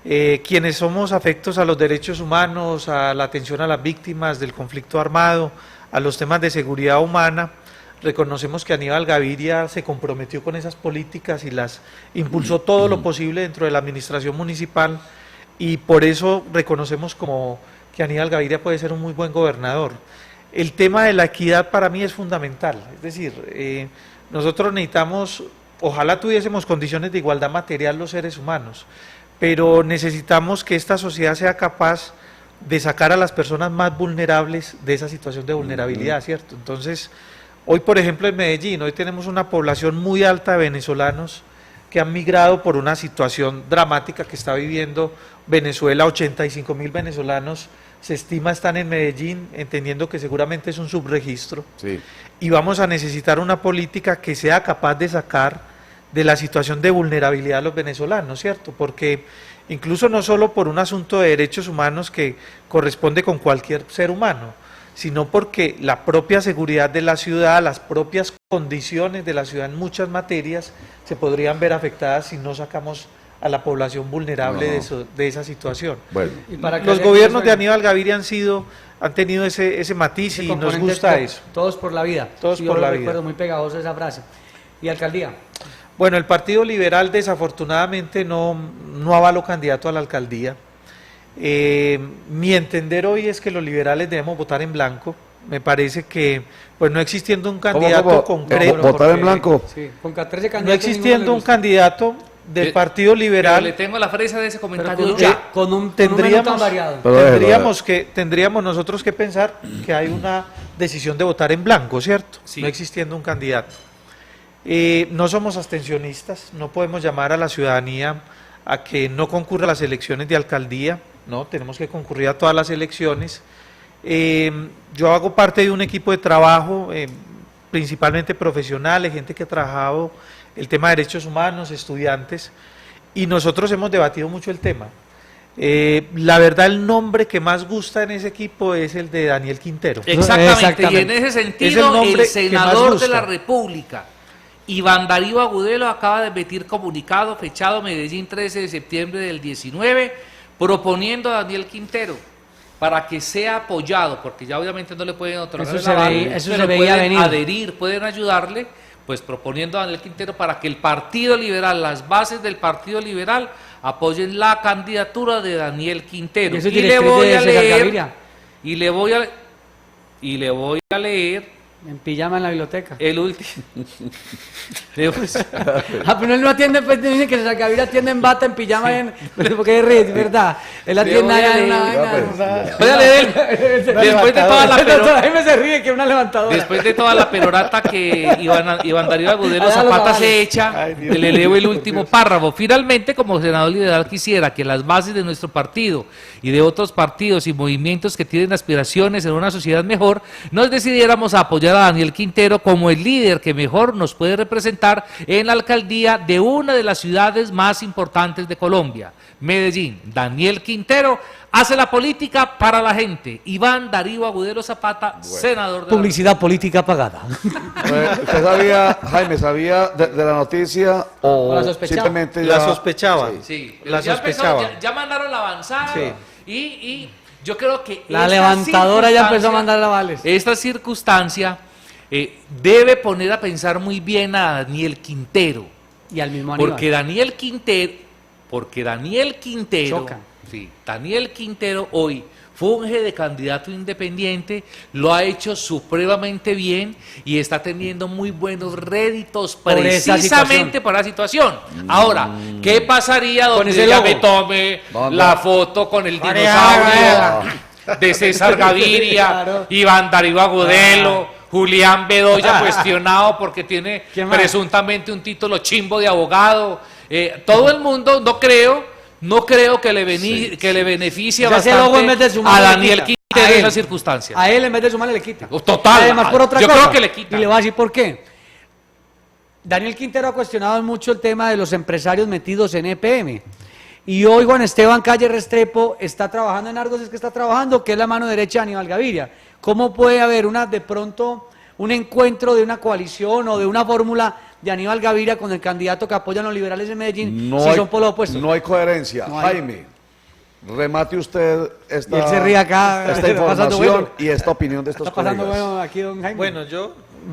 Speaker 4: Quienes somos afectos a los derechos humanos, a la atención a las víctimas del conflicto armado, a los temas de seguridad humana, reconocemos que Aníbal Gaviria se comprometió con esas políticas y las impulsó todo lo posible dentro de la administración municipal, y por eso reconocemos como que Aníbal Gaviria puede ser un muy buen gobernador. El tema de la equidad para mí es fundamental, es decir, nosotros necesitamos, ojalá tuviésemos condiciones de igualdad material los seres humanos, pero necesitamos que esta sociedad sea capaz de sacar a las personas más vulnerables de esa situación de vulnerabilidad, ¿cierto? Entonces, hoy por ejemplo en Medellín, hoy tenemos una población muy alta de venezolanos que han migrado por una situación dramática que está viviendo Venezuela, 85.000 venezolanos se estima están en Medellín, entendiendo que seguramente es un subregistro,
Speaker 1: Sí.
Speaker 4: y vamos a necesitar una política que sea capaz de sacar de la situación de vulnerabilidad a los venezolanos, ¿cierto? Porque incluso no solo por un asunto de derechos humanos que corresponde con cualquier ser humano, sino porque la propia seguridad de la ciudad, las propias condiciones de la ciudad en muchas materias se podrían ver afectadas si no sacamos a la población vulnerable de esa situación.
Speaker 1: Bueno,
Speaker 3: Y para que
Speaker 4: Los
Speaker 3: haya
Speaker 4: gobiernos
Speaker 3: eso,
Speaker 4: de Aníbal Gaviria han tenido ese matiz
Speaker 3: ese
Speaker 4: y nos
Speaker 3: componente
Speaker 4: gusta
Speaker 3: es
Speaker 4: eso.
Speaker 3: Todos por la vida.
Speaker 4: Todos
Speaker 3: Sí,
Speaker 4: por
Speaker 3: yo
Speaker 4: la
Speaker 3: lo
Speaker 4: vida.
Speaker 3: recuerdo, muy pegajosa esa frase. ¿Y alcaldía?
Speaker 4: Bueno, el Partido Liberal desafortunadamente no avaló candidato a la alcaldía. Mi entender hoy es que los liberales debemos votar en blanco. Me parece que, pues no existiendo un candidato
Speaker 1: cómo?
Speaker 4: concreto,
Speaker 1: ¿Votar en
Speaker 3: porque-
Speaker 1: blanco?
Speaker 3: Sí, con 13 candidatos.
Speaker 4: no existiendo
Speaker 3: ninguno
Speaker 4: un
Speaker 3: le gusta.
Speaker 4: candidato del
Speaker 2: Pero-
Speaker 4: Partido
Speaker 2: Pero le
Speaker 4: Liberal,
Speaker 2: tengo la fresa de ese
Speaker 3: Pero
Speaker 2: comentario
Speaker 3: con,
Speaker 2: ya.
Speaker 3: con un menú
Speaker 4: tendríamos-
Speaker 3: tan variado.
Speaker 1: Pero déjelo,
Speaker 4: tendríamos nosotros que pensar que hay una decisión de votar en blanco, ¿cierto?
Speaker 2: Sí.
Speaker 4: No existiendo un candidato. No somos abstencionistas, no podemos llamar a la ciudadanía a que no concurra a las elecciones de alcaldía, no, tenemos que concurrir a todas las elecciones. Yo hago parte de un equipo de trabajo, principalmente profesionales, gente que ha trabajado el tema de derechos humanos, estudiantes, y nosotros hemos debatido mucho el tema. La verdad, el nombre que más gusta en ese equipo es el de Daniel Quintero.
Speaker 2: Exactamente, y en
Speaker 3: Exactamente.
Speaker 2: ese
Speaker 4: Es el
Speaker 2: sentido,
Speaker 4: nombre
Speaker 2: el
Speaker 4: que más
Speaker 2: senador
Speaker 4: gusta.
Speaker 2: de la República, Iván Darío Agudelo, acaba de emitir comunicado fechado Medellín 13 de septiembre del 19, proponiendo a Daniel Quintero para que sea apoyado, porque ya obviamente no le pueden otorgar
Speaker 3: Eso
Speaker 2: el
Speaker 3: se
Speaker 2: aval,
Speaker 3: veía- eso
Speaker 2: pero
Speaker 3: se veía
Speaker 2: pueden
Speaker 3: venir.
Speaker 2: adherir, pueden ayudarle, pues proponiendo a Daniel Quintero para que el Partido Liberal, las bases del Partido Liberal, apoyen la candidatura de Daniel Quintero.
Speaker 3: Y eso es
Speaker 2: le
Speaker 3: directriz
Speaker 2: voy
Speaker 3: de
Speaker 2: a
Speaker 3: César
Speaker 2: leer,
Speaker 3: Gaviria.
Speaker 2: y le voy a leer
Speaker 3: En pijama en la biblioteca.
Speaker 2: el último.
Speaker 3: Ah, pero él no atiende, pues dice que César Gaviria atiende en bata, en pijama, porque es verdad. Él atiende
Speaker 2: voy a
Speaker 3: allá en
Speaker 2: leer.
Speaker 3: una
Speaker 1: Ya,
Speaker 3: vaina.
Speaker 1: pues,
Speaker 2: Voy a leer después de toda la
Speaker 3: El doctor
Speaker 2: perorata,
Speaker 3: Jaime se ríe que es una levantadora.
Speaker 2: después de toda la perorata que Iván Darío Agudelo
Speaker 3: Allá los
Speaker 2: Zapata
Speaker 3: avales.
Speaker 2: se echa, le leo el último párrafo. Finalmente, como senador liberal quisiera que las bases de nuestro partido y de otros partidos y movimientos que tienen aspiraciones en una sociedad mejor, nos decidiéramos a apoyar a Daniel Quintero como el líder que mejor nos puede representar en la alcaldía de una de las ciudades más importantes de Colombia, Medellín. Daniel Quintero hace la política para la gente. Iván Darío Agudelo Zapata, senador de la
Speaker 3: Publicidad política pagada.
Speaker 1: ¿Usted sabía, Jaime, sabía de la noticia
Speaker 3: ¿O
Speaker 1: o
Speaker 3: la sospechaba?
Speaker 1: simplemente ya...
Speaker 4: La sospechaba.
Speaker 1: Sí.
Speaker 2: Sí,
Speaker 4: La
Speaker 2: ya
Speaker 4: sospechaba.
Speaker 2: ya mandaron la avanzada
Speaker 4: Sí.
Speaker 2: y yo creo que
Speaker 3: La
Speaker 2: esta
Speaker 3: levantadora ya empezó a
Speaker 2: circunstancia-
Speaker 3: mandar avales.
Speaker 2: Esta circunstancia debe poner a pensar muy bien a Daniel Quintero,
Speaker 3: Y al mismo Aníbal.
Speaker 2: porque Daniel Quintero,
Speaker 3: Chocan.
Speaker 2: sí, Daniel Quintero hoy funge de candidato independiente, lo ha hecho supremamente bien y está teniendo muy buenos réditos
Speaker 3: Por esa
Speaker 2: precisamente por la situación. Ahora, ¿qué pasaría
Speaker 3: Con
Speaker 2: donde
Speaker 3: ese
Speaker 2: ella
Speaker 3: logo.
Speaker 2: me tome
Speaker 1: ¿Dónde?
Speaker 2: la foto con el
Speaker 3: María,
Speaker 2: dinosaurio de César Gaviria,
Speaker 3: Claro.
Speaker 2: Iván Darío Agudelo, Julián Bedoya cuestionado porque tiene
Speaker 3: ¿Quién más?
Speaker 2: presuntamente un título chimbo de abogado? Todo el mundo, no creo que le beneficie
Speaker 3: O sea, ese logo en vez de
Speaker 2: bastante
Speaker 3: sumarle,
Speaker 2: a
Speaker 3: le
Speaker 2: Daniel
Speaker 3: quita.
Speaker 2: Quintero
Speaker 3: A
Speaker 2: en
Speaker 3: él.
Speaker 2: esa circunstancia.
Speaker 3: A él en vez de sumarle le quita.
Speaker 2: Total.
Speaker 3: Además por otra
Speaker 2: Yo
Speaker 3: cosa.
Speaker 2: creo que le quita.
Speaker 3: Y le voy a decir por qué. Daniel Quintero ha cuestionado mucho el tema de los empresarios metidos en EPM. Y hoy Juan Esteban Calle Restrepo está trabajando en Argos, es que está trabajando, que es la mano derecha de Aníbal Gaviria. ¿Cómo puede haber de pronto un encuentro de una coalición o de una fórmula de Aníbal Gaviria con el candidato que apoyan los liberales en Medellín
Speaker 1: No
Speaker 3: si
Speaker 1: hay,
Speaker 3: son polos opuestos?
Speaker 1: no hay coherencia.
Speaker 3: No hay.
Speaker 1: Jaime, remate usted esta,
Speaker 3: Y él se ríe acá,
Speaker 1: esta
Speaker 3: está pasando
Speaker 1: información
Speaker 3: bueno.
Speaker 1: y esta opinión de estos
Speaker 3: Está pasando
Speaker 1: colegas.
Speaker 3: bueno aquí, don Jaime.
Speaker 4: Bueno,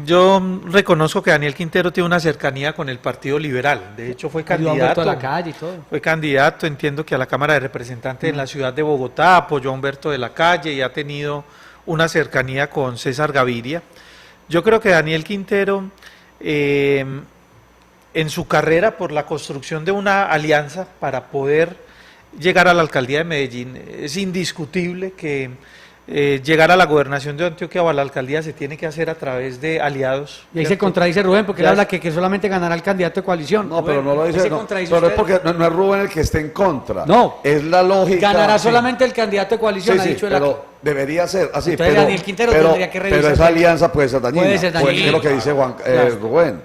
Speaker 4: yo reconozco que Daniel Quintero tiene una cercanía con el Partido Liberal. De hecho, fue
Speaker 3: Ayudó a Humberto
Speaker 4: candidato.
Speaker 3: a la calle y todo.
Speaker 4: Fue candidato, entiendo que a la Cámara de Representantes en la ciudad de Bogotá, apoyó a Humberto de la Calle y ha tenido una cercanía con César Gaviria. Yo creo que Daniel Quintero, en su carrera por la construcción de una alianza para poder llegar a la alcaldía de Medellín, es indiscutible que llegar a la gobernación de Antioquia o a la alcaldía se tiene que hacer a través de aliados.
Speaker 3: Y ahí se
Speaker 4: ¿cierto?
Speaker 3: contradice Rubén, porque él
Speaker 4: Ya
Speaker 3: habla
Speaker 4: es-
Speaker 3: que solamente ganará el candidato de coalición.
Speaker 1: No, pero no lo
Speaker 3: Ahí
Speaker 1: dice.
Speaker 3: se
Speaker 1: No,
Speaker 3: contradice
Speaker 1: pero es
Speaker 3: usted.
Speaker 1: porque no es Rubén el que esté en contra.
Speaker 3: No.
Speaker 1: Es la lógica.
Speaker 3: Ganará
Speaker 1: Sí.
Speaker 3: solamente el candidato de coalición,
Speaker 1: Sí,
Speaker 3: ha
Speaker 1: sí,
Speaker 3: dicho él
Speaker 1: pero
Speaker 3: aquí.
Speaker 1: debería ser así.
Speaker 3: Entonces,
Speaker 1: pero,
Speaker 3: Daniel Quintero
Speaker 1: pero,
Speaker 3: tendría que revisar
Speaker 1: pero esa
Speaker 3: bien.
Speaker 1: alianza puede ser dañina.
Speaker 3: Puede ser dañina.
Speaker 1: Es lo que dice
Speaker 3: Claro.
Speaker 1: Rubén.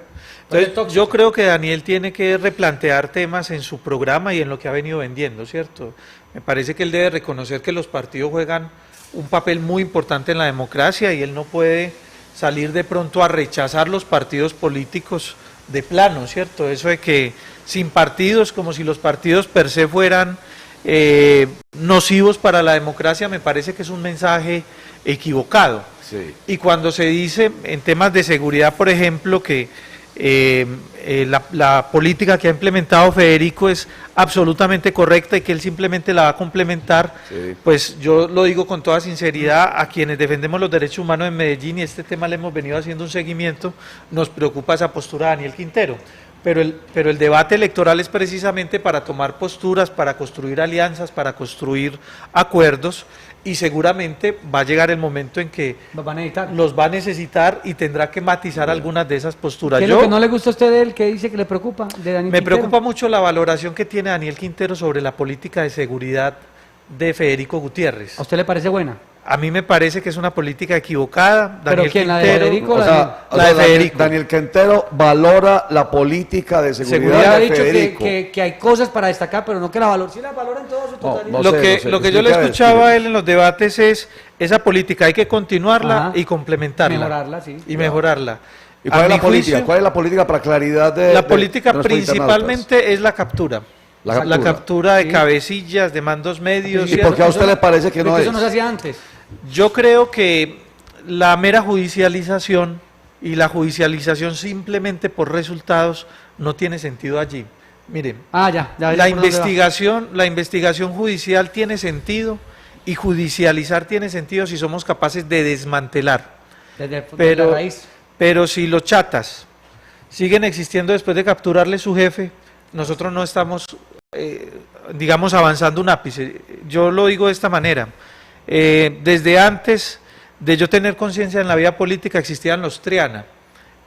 Speaker 4: Entonces, yo creo que Daniel tiene que replantear temas en su programa y en lo que ha venido vendiendo, ¿cierto? Me parece que él debe reconocer que los partidos juegan un papel muy importante en la democracia y él no puede salir de pronto a rechazar los partidos políticos de plano, ¿cierto? Eso de que sin partidos, como si los partidos per se fueran nocivos para la democracia, me parece que es un mensaje equivocado.
Speaker 1: Sí.
Speaker 4: Y cuando se dice en temas de seguridad, por ejemplo, que la política que ha implementado Federico es absolutamente correcta y que él simplemente la va a complementar,
Speaker 1: Sí.
Speaker 4: pues yo lo digo con toda sinceridad, a quienes defendemos los derechos humanos en Medellín, y este tema le hemos venido haciendo un seguimiento, nos preocupa esa postura de Daniel Quintero. Pero el debate electoral es precisamente para tomar posturas, para construir alianzas, para construir acuerdos, y seguramente va a llegar el momento en que
Speaker 3: Lo van a editar.
Speaker 4: los va a necesitar y tendrá que matizar algunas de esas posturas.
Speaker 3: ¿Qué es lo que no le gusta a usted de él? ¿Qué dice que le preocupa de Daniel
Speaker 4: Me
Speaker 3: Quintero?
Speaker 4: preocupa mucho la valoración que tiene Daniel Quintero sobre la política de seguridad de Federico Gutiérrez.
Speaker 3: ¿A usted le parece buena?
Speaker 4: A mí me parece que es una política equivocada. Daniel
Speaker 3: quién, la de
Speaker 4: Quintero,
Speaker 3: Federico?
Speaker 1: O sea,
Speaker 4: la de Federico.
Speaker 1: Daniel Quintero valora la política de
Speaker 3: Usted
Speaker 1: seguridad
Speaker 3: ha
Speaker 1: de
Speaker 3: dicho
Speaker 1: Federico.
Speaker 3: que hay cosas para destacar, pero no que la valora. Sí la valora en todo su totalidad.
Speaker 1: no
Speaker 4: lo
Speaker 1: sé,
Speaker 4: que,
Speaker 1: no sé.
Speaker 4: lo que yo le
Speaker 1: Explica,
Speaker 4: escuchaba a
Speaker 1: explica.
Speaker 4: él en los debates es esa política hay que continuarla
Speaker 3: Ajá.
Speaker 4: y complementarla.
Speaker 3: Mejorarla, sí.
Speaker 4: Y mejorarla.
Speaker 1: ¿Y
Speaker 4: A
Speaker 1: cuál es
Speaker 4: mi
Speaker 1: la política?
Speaker 4: juicio,
Speaker 1: ¿Cuál es la política para claridad de
Speaker 4: la política
Speaker 1: de nuestros
Speaker 4: principalmente es la captura.
Speaker 1: La captura.
Speaker 4: captura de
Speaker 3: Sí.
Speaker 4: cabecillas, de mandos medios.
Speaker 1: ¿Y
Speaker 4: ¿cierto?
Speaker 1: por qué a usted le parece que no
Speaker 3: Porque
Speaker 1: es?
Speaker 3: eso no se hacía antes.
Speaker 4: Yo creo que la mera judicialización y la judicialización simplemente por resultados no tiene sentido allí. Miren,
Speaker 3: Ah, ya
Speaker 4: la
Speaker 3: por dónde va.
Speaker 4: investigación judicial tiene sentido y judicializar tiene sentido si somos capaces de desmantelar.
Speaker 3: Desde la
Speaker 4: Pero,
Speaker 3: raíz.
Speaker 4: pero si los chatas siguen existiendo después de capturarle su jefe, nosotros no estamos, digamos, avanzando un ápice. Yo lo digo de esta manera. Desde antes de yo tener conciencia en la vida política existían los Triana,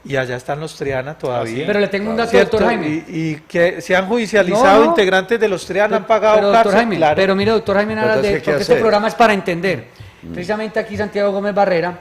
Speaker 4: y allá están los Triana todavía.
Speaker 3: Pero le tengo un dato,
Speaker 4: ¿Cierto?
Speaker 3: doctor Jaime.
Speaker 4: Y que se han judicializado
Speaker 3: No, no.
Speaker 4: integrantes de los Triana, han pagado
Speaker 3: Pero, doctor
Speaker 4: cárcel,
Speaker 3: Jaime,
Speaker 4: claro.
Speaker 3: pero mire, doctor Jaime Naras,
Speaker 1: Entonces, ¿qué
Speaker 3: porque
Speaker 1: hay que
Speaker 3: este
Speaker 1: hacer?
Speaker 3: programa es para entender. Precisamente aquí Santiago Gómez Barrera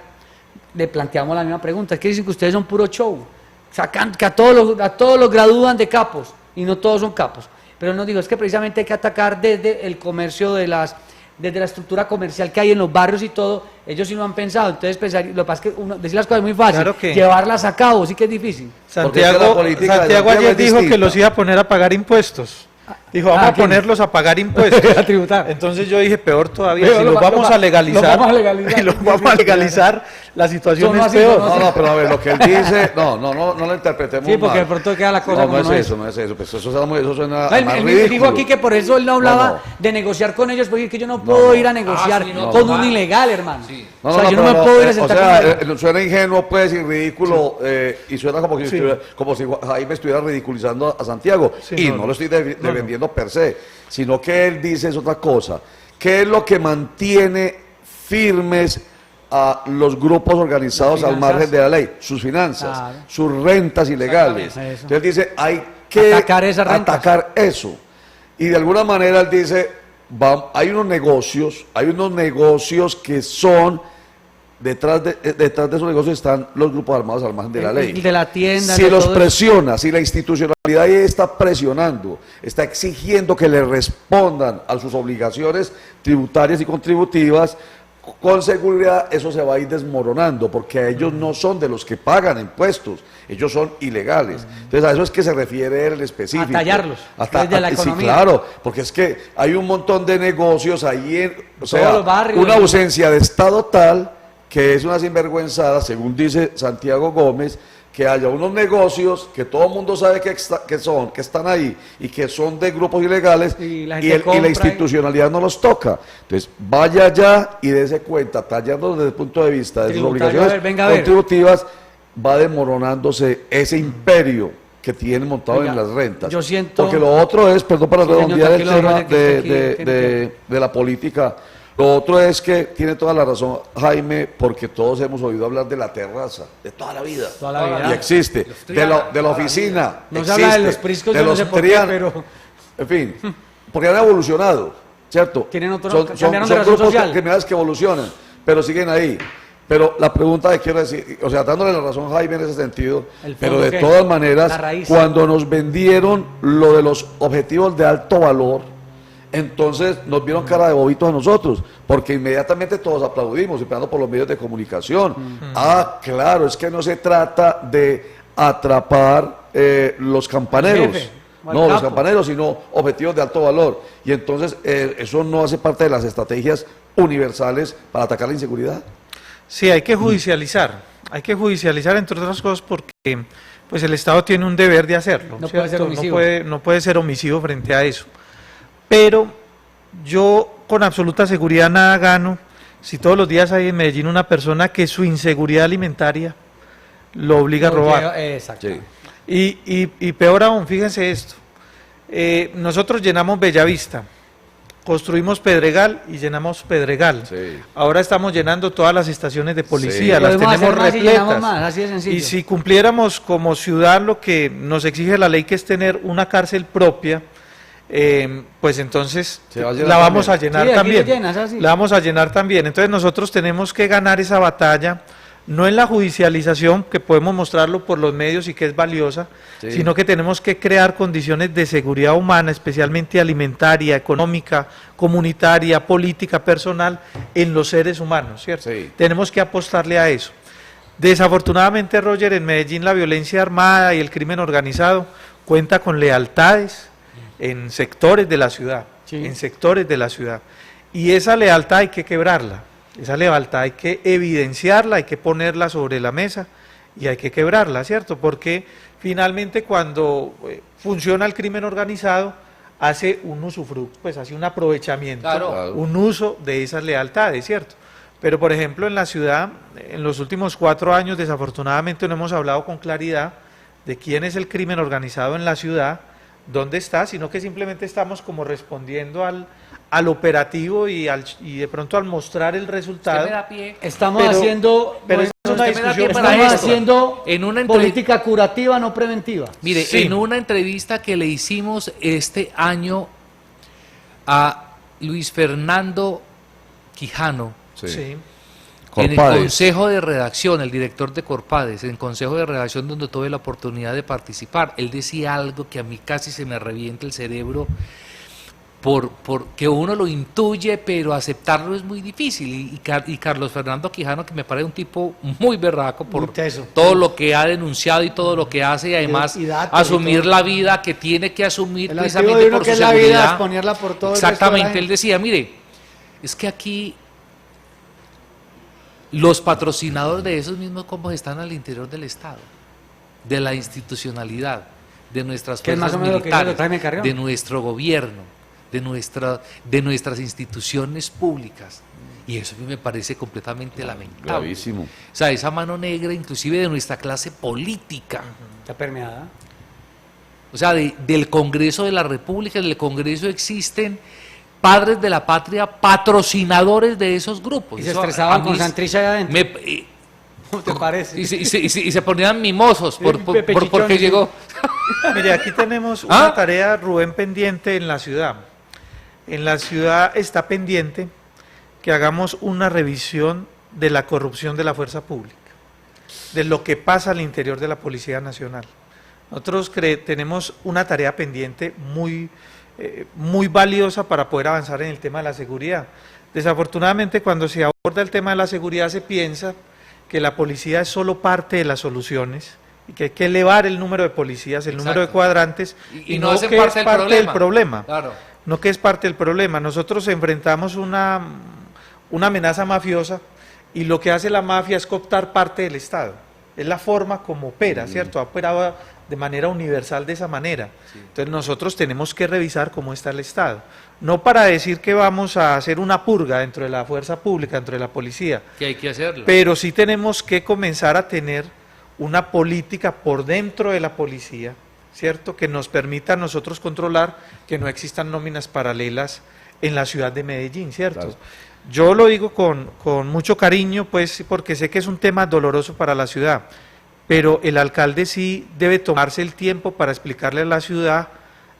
Speaker 3: le planteamos la misma pregunta. Es que dicen que ustedes son puro show. Sacan que a todos los gradúan de capos y no todos son capos. Pero él nos dijo, es que precisamente hay que atacar desde el comercio desde la estructura comercial que hay en los barrios y todo. Ellos sí lo han pensado. Entonces, lo que pasa es que decir las cosas es muy fácil.
Speaker 4: Claro que-
Speaker 3: Llevarlas a cabo sí que es difícil.
Speaker 1: Porque es que la
Speaker 4: Santiago,
Speaker 1: política de
Speaker 4: Santiago
Speaker 1: Santiago
Speaker 4: ayer
Speaker 1: es
Speaker 4: dijo que
Speaker 1: distinta.
Speaker 4: los iba a poner a pagar impuestos. Dijo, vamos a
Speaker 3: ¿quién?
Speaker 4: ponerlos a pagar impuestos.
Speaker 3: A tributar.
Speaker 4: Entonces yo dije, peor todavía,
Speaker 3: Peor,
Speaker 4: si
Speaker 3: lo
Speaker 4: los
Speaker 3: va-
Speaker 4: vamos
Speaker 3: lo va-
Speaker 4: a legalizar,
Speaker 3: lo vamos a legalizar.
Speaker 4: y los vamos a legalizar, la situación
Speaker 3: Son
Speaker 4: es
Speaker 3: así,
Speaker 4: peor.
Speaker 3: son
Speaker 1: No, no, pero a ver, lo que él dice, no lo interpretemos
Speaker 3: Sí, porque
Speaker 1: mal.
Speaker 3: de pronto queda la cosa
Speaker 1: no,
Speaker 3: como
Speaker 1: no
Speaker 3: no
Speaker 1: es
Speaker 3: es.
Speaker 1: eso, no es eso. Pues eso suena
Speaker 3: Él,
Speaker 1: más
Speaker 3: él me
Speaker 1: ridículo.
Speaker 3: dijo aquí que por eso él no hablaba
Speaker 1: No.
Speaker 3: de negociar con ellos, porque es que yo no puedo ir a negociar
Speaker 2: sí, no,
Speaker 3: con
Speaker 2: normal.
Speaker 3: un ilegal, hermano.
Speaker 2: Sí.
Speaker 3: O sea, yo no me
Speaker 1: pero,
Speaker 3: puedo ir a
Speaker 1: o
Speaker 3: sentar
Speaker 1: sea,
Speaker 3: con él.
Speaker 1: suena ingenuo, pues, y ridículo, y suena como,
Speaker 4: Sí.
Speaker 1: como si Jaime estuviera ridiculizando a Santiago.
Speaker 4: Sí,
Speaker 1: y
Speaker 4: no,
Speaker 1: no lo estoy
Speaker 4: no.
Speaker 1: defendiendo per se, sino que él dice es otra cosa. ¿Qué es lo que mantiene firmes a los grupos organizados
Speaker 3: Las
Speaker 1: al margen
Speaker 3: finanzas.
Speaker 1: de la ley? Sus finanzas,
Speaker 3: Claro.
Speaker 1: sus rentas ilegales.
Speaker 3: Exactamente. Eso.
Speaker 1: Entonces dice, hay que
Speaker 3: Atacar esas rentas.
Speaker 1: atacar eso. Y de alguna manera él dice, hay unos negocios que son, detrás de esos negocios están los grupos armados al margen de la ley.
Speaker 3: El de la tienda,
Speaker 1: Si
Speaker 3: de
Speaker 1: los
Speaker 3: todo eso.
Speaker 1: presiona, si la institucionalidad ahí está presionando, está exigiendo que le respondan a sus obligaciones tributarias y contributivas, con seguridad eso se va a ir desmoronando, porque ellos no son de los que pagan impuestos, ellos son ilegales. Entonces a eso es que se refiere él en específico.
Speaker 3: A tallarlos, desde la
Speaker 1: Sí,
Speaker 3: economía.
Speaker 1: claro, porque es que hay un montón de negocios ahí, o sea,
Speaker 3: los barrios.
Speaker 1: una ausencia de Estado tal que es una sinvergüenzada, según dice Santiago Gómez, que haya unos negocios que todo el mundo sabe que están ahí y que son de grupos ilegales
Speaker 3: Y la
Speaker 1: y,
Speaker 3: gente
Speaker 1: y
Speaker 3: compra
Speaker 1: la
Speaker 3: y-
Speaker 1: institucionalidad no los toca. Entonces, vaya allá y dése cuenta, tallando desde el punto de vista de sus
Speaker 3: Tributario,
Speaker 1: obligaciones
Speaker 3: a ver, venga a ver.
Speaker 1: contributivas, va desmoronándose ese imperio que tiene montado
Speaker 3: Oiga,
Speaker 1: en las rentas.
Speaker 3: yo siento-
Speaker 1: Porque lo otro es, perdón para
Speaker 3: Sí, señor,
Speaker 1: redondear el
Speaker 3: tranquilo,
Speaker 1: tema
Speaker 3: Roger, que está aquí, tiene
Speaker 1: de la política, Lo otro es que tiene toda la razón Jaime, porque todos hemos oído hablar de la terraza, de toda la vida.
Speaker 3: Toda la vida.
Speaker 1: Y existe. De la oficina.
Speaker 3: No se
Speaker 1: existe,
Speaker 3: habla de los priscos,
Speaker 1: de
Speaker 3: yo no
Speaker 1: los
Speaker 3: sé por qué,
Speaker 1: trianos.
Speaker 3: pero
Speaker 1: En fin, porque han evolucionado, ¿cierto?
Speaker 3: Tienen otro-
Speaker 1: son
Speaker 3: cambiaron de razón
Speaker 1: grupos
Speaker 3: social.
Speaker 1: criminales que evolucionan, pero siguen ahí. Pero la pregunta que quiero decir, o sea, dándole la razón a Jaime en ese sentido,
Speaker 3: El fondo,
Speaker 1: pero de
Speaker 3: ¿qué?
Speaker 1: todas maneras,
Speaker 3: La raíz.
Speaker 1: cuando nos vendieron lo de los objetivos de alto valor, entonces nos vieron cara de bobitos a nosotros, porque inmediatamente todos aplaudimos, empezando por los medios de comunicación. Ah, claro, es que no se trata de atrapar los campaneros.
Speaker 3: jefe, o al
Speaker 1: No, los
Speaker 3: capo.
Speaker 1: campaneros, sino objetivos de alto valor. Y entonces eso no hace parte de las estrategias universales para atacar la inseguridad.
Speaker 4: Sí, hay que judicializar, entre otras cosas porque pues el Estado tiene un deber de hacerlo,
Speaker 3: No puede ser
Speaker 4: ¿cierto?
Speaker 3: omisivo.
Speaker 4: No puede ser omisivo frente a eso. Pero yo con absoluta seguridad nada gano si todos los días hay en Medellín una persona que su inseguridad alimentaria lo obliga a robar.
Speaker 3: Exacto.
Speaker 1: Sí.
Speaker 4: Y peor aún, fíjense esto, nosotros llenamos Bellavista, construimos Pedregal y llenamos Pedregal.
Speaker 1: Sí.
Speaker 4: Ahora estamos llenando todas las estaciones de policía,
Speaker 1: Sí.
Speaker 4: las
Speaker 3: Podemos
Speaker 4: tenemos
Speaker 3: hacer más y llenamos
Speaker 4: repletas.
Speaker 3: más, así de sencillo.
Speaker 4: Y si cumpliéramos como ciudad lo que nos exige la ley, que es tener una cárcel propia, pues entonces
Speaker 1: Se va a llenar
Speaker 4: la vamos
Speaker 1: también.
Speaker 4: a llenar
Speaker 3: Sí, aquí
Speaker 4: también.
Speaker 3: lo llenas, así.
Speaker 4: La vamos a llenar también. Entonces nosotros tenemos que ganar esa batalla, no en la judicialización, que podemos mostrarlo por los medios y que es valiosa,
Speaker 1: Sí.
Speaker 4: sino que tenemos que crear condiciones de seguridad humana, especialmente alimentaria, económica, comunitaria, política, personal, en los seres humanos, ¿cierto?
Speaker 1: Sí.
Speaker 4: Tenemos que apostarle a eso. Desafortunadamente, Roger, en Medellín la violencia armada y el crimen organizado cuenta con lealtades en sectores de la ciudad,
Speaker 3: Sí.
Speaker 4: en sectores de la ciudad. Y esa lealtad hay que quebrarla, esa lealtad hay que evidenciarla, hay que ponerla sobre la mesa y hay que quebrarla, ¿cierto? Porque finalmente cuando funciona el crimen organizado, hace un usufructo, pues hace un aprovechamiento,
Speaker 2: Claro.
Speaker 4: un uso de esas lealtades, ¿cierto? Pero por ejemplo en la ciudad, en los últimos 4 años desafortunadamente no hemos hablado con claridad de quién es el crimen organizado en la ciudad, dónde está, sino que simplemente estamos como respondiendo al operativo y de pronto al mostrar el
Speaker 2: Usted
Speaker 4: resultado.
Speaker 2: me da pie.
Speaker 3: Estamos
Speaker 4: Pero-
Speaker 3: haciendo,
Speaker 4: pero
Speaker 3: bueno,
Speaker 4: es una
Speaker 2: usted me da
Speaker 4: discusión
Speaker 2: pie para
Speaker 3: estamos
Speaker 2: esto.
Speaker 3: haciendo
Speaker 2: En una
Speaker 3: política curativa, no preventiva.
Speaker 2: Mire,
Speaker 4: Sí.
Speaker 2: en una entrevista que le hicimos este año a Luis Fernando Quijano,
Speaker 1: Sí.
Speaker 4: Sí.
Speaker 2: en el
Speaker 1: Corpades.
Speaker 2: consejo de redacción, el director de Corpades, en el consejo de redacción donde tuve la oportunidad de participar, él decía algo que a mí casi se me revienta el cerebro, porque uno lo intuye, pero aceptarlo es muy difícil. Y Carlos Fernando Quijano, que me parece un tipo muy berraco por
Speaker 3: Muy teso.
Speaker 2: todo lo que ha denunciado y todo lo que hace, y además
Speaker 3: Y datos y
Speaker 2: asumir
Speaker 3: todo.
Speaker 2: la vida que tiene que asumir
Speaker 3: El activo
Speaker 2: precisamente
Speaker 3: de uno
Speaker 2: por
Speaker 3: que
Speaker 2: su
Speaker 3: es la vida,
Speaker 2: seguridad.
Speaker 3: exponerla por todo el resto de la
Speaker 2: Exactamente,
Speaker 3: gente.
Speaker 2: él decía, mire, es que aquí los patrocinadores de esos mismos combos están al interior del Estado, de la institucionalidad, de nuestras
Speaker 3: Que es más
Speaker 2: fuerzas
Speaker 3: o menos lo que dice
Speaker 2: militares,
Speaker 3: Jaime Carrión.
Speaker 2: de nuestro gobierno, de nuestras instituciones públicas. Y eso a mí me parece completamente lamentable.
Speaker 1: Gravísimo.
Speaker 2: O sea, esa mano negra inclusive de nuestra clase política.
Speaker 3: Está permeada.
Speaker 2: O sea, del Congreso de la República, en el Congreso existen padres de la patria, patrocinadores de esos grupos.
Speaker 3: Y se
Speaker 2: Eso a
Speaker 3: estresaban
Speaker 2: mí
Speaker 3: con Santrich allá adentro. ¿Cómo te parece?
Speaker 2: y se ponían mimosos
Speaker 3: Pepe
Speaker 2: porque
Speaker 3: Chichones,
Speaker 2: llegó.
Speaker 4: Mire, aquí tenemos
Speaker 2: ¿Ah?
Speaker 4: una tarea, Rubén, pendiente en la ciudad. En la ciudad está pendiente que hagamos una revisión de la corrupción de la fuerza pública, de lo que pasa al interior de la Policía Nacional. Nosotros tenemos una tarea pendiente muy valiosa para poder avanzar en el tema de la seguridad. Desafortunadamente, cuando se aborda el tema de la seguridad, se piensa que la policía es solo parte de las soluciones y que hay que elevar el número de policías, el número de
Speaker 2: Exacto.
Speaker 4: cuadrantes,
Speaker 2: Y no hacen
Speaker 4: que
Speaker 2: parte
Speaker 4: es
Speaker 2: del
Speaker 4: parte del
Speaker 2: problema.
Speaker 4: problema.
Speaker 2: Claro.
Speaker 4: No que es parte del problema. Nosotros enfrentamos una amenaza mafiosa y lo que hace la mafia es cooptar parte del Estado. Es la forma como opera, ¿cierto? Ha operado de manera universal de esa manera. Entonces nosotros tenemos que revisar cómo está el Estado. No para decir que vamos a hacer una purga dentro de la fuerza pública, dentro de la policía,
Speaker 2: Que hay que hacerlo.
Speaker 4: pero sí tenemos que comenzar a tener una política por dentro de la policía, ¿cierto? Que nos permita a nosotros controlar que no existan nóminas paralelas en la ciudad de Medellín, ¿cierto?
Speaker 1: Claro.
Speaker 4: Yo lo digo con mucho cariño, pues, porque sé que es un tema doloroso para la ciudad, pero el alcalde sí debe tomarse el tiempo para explicarle a la ciudad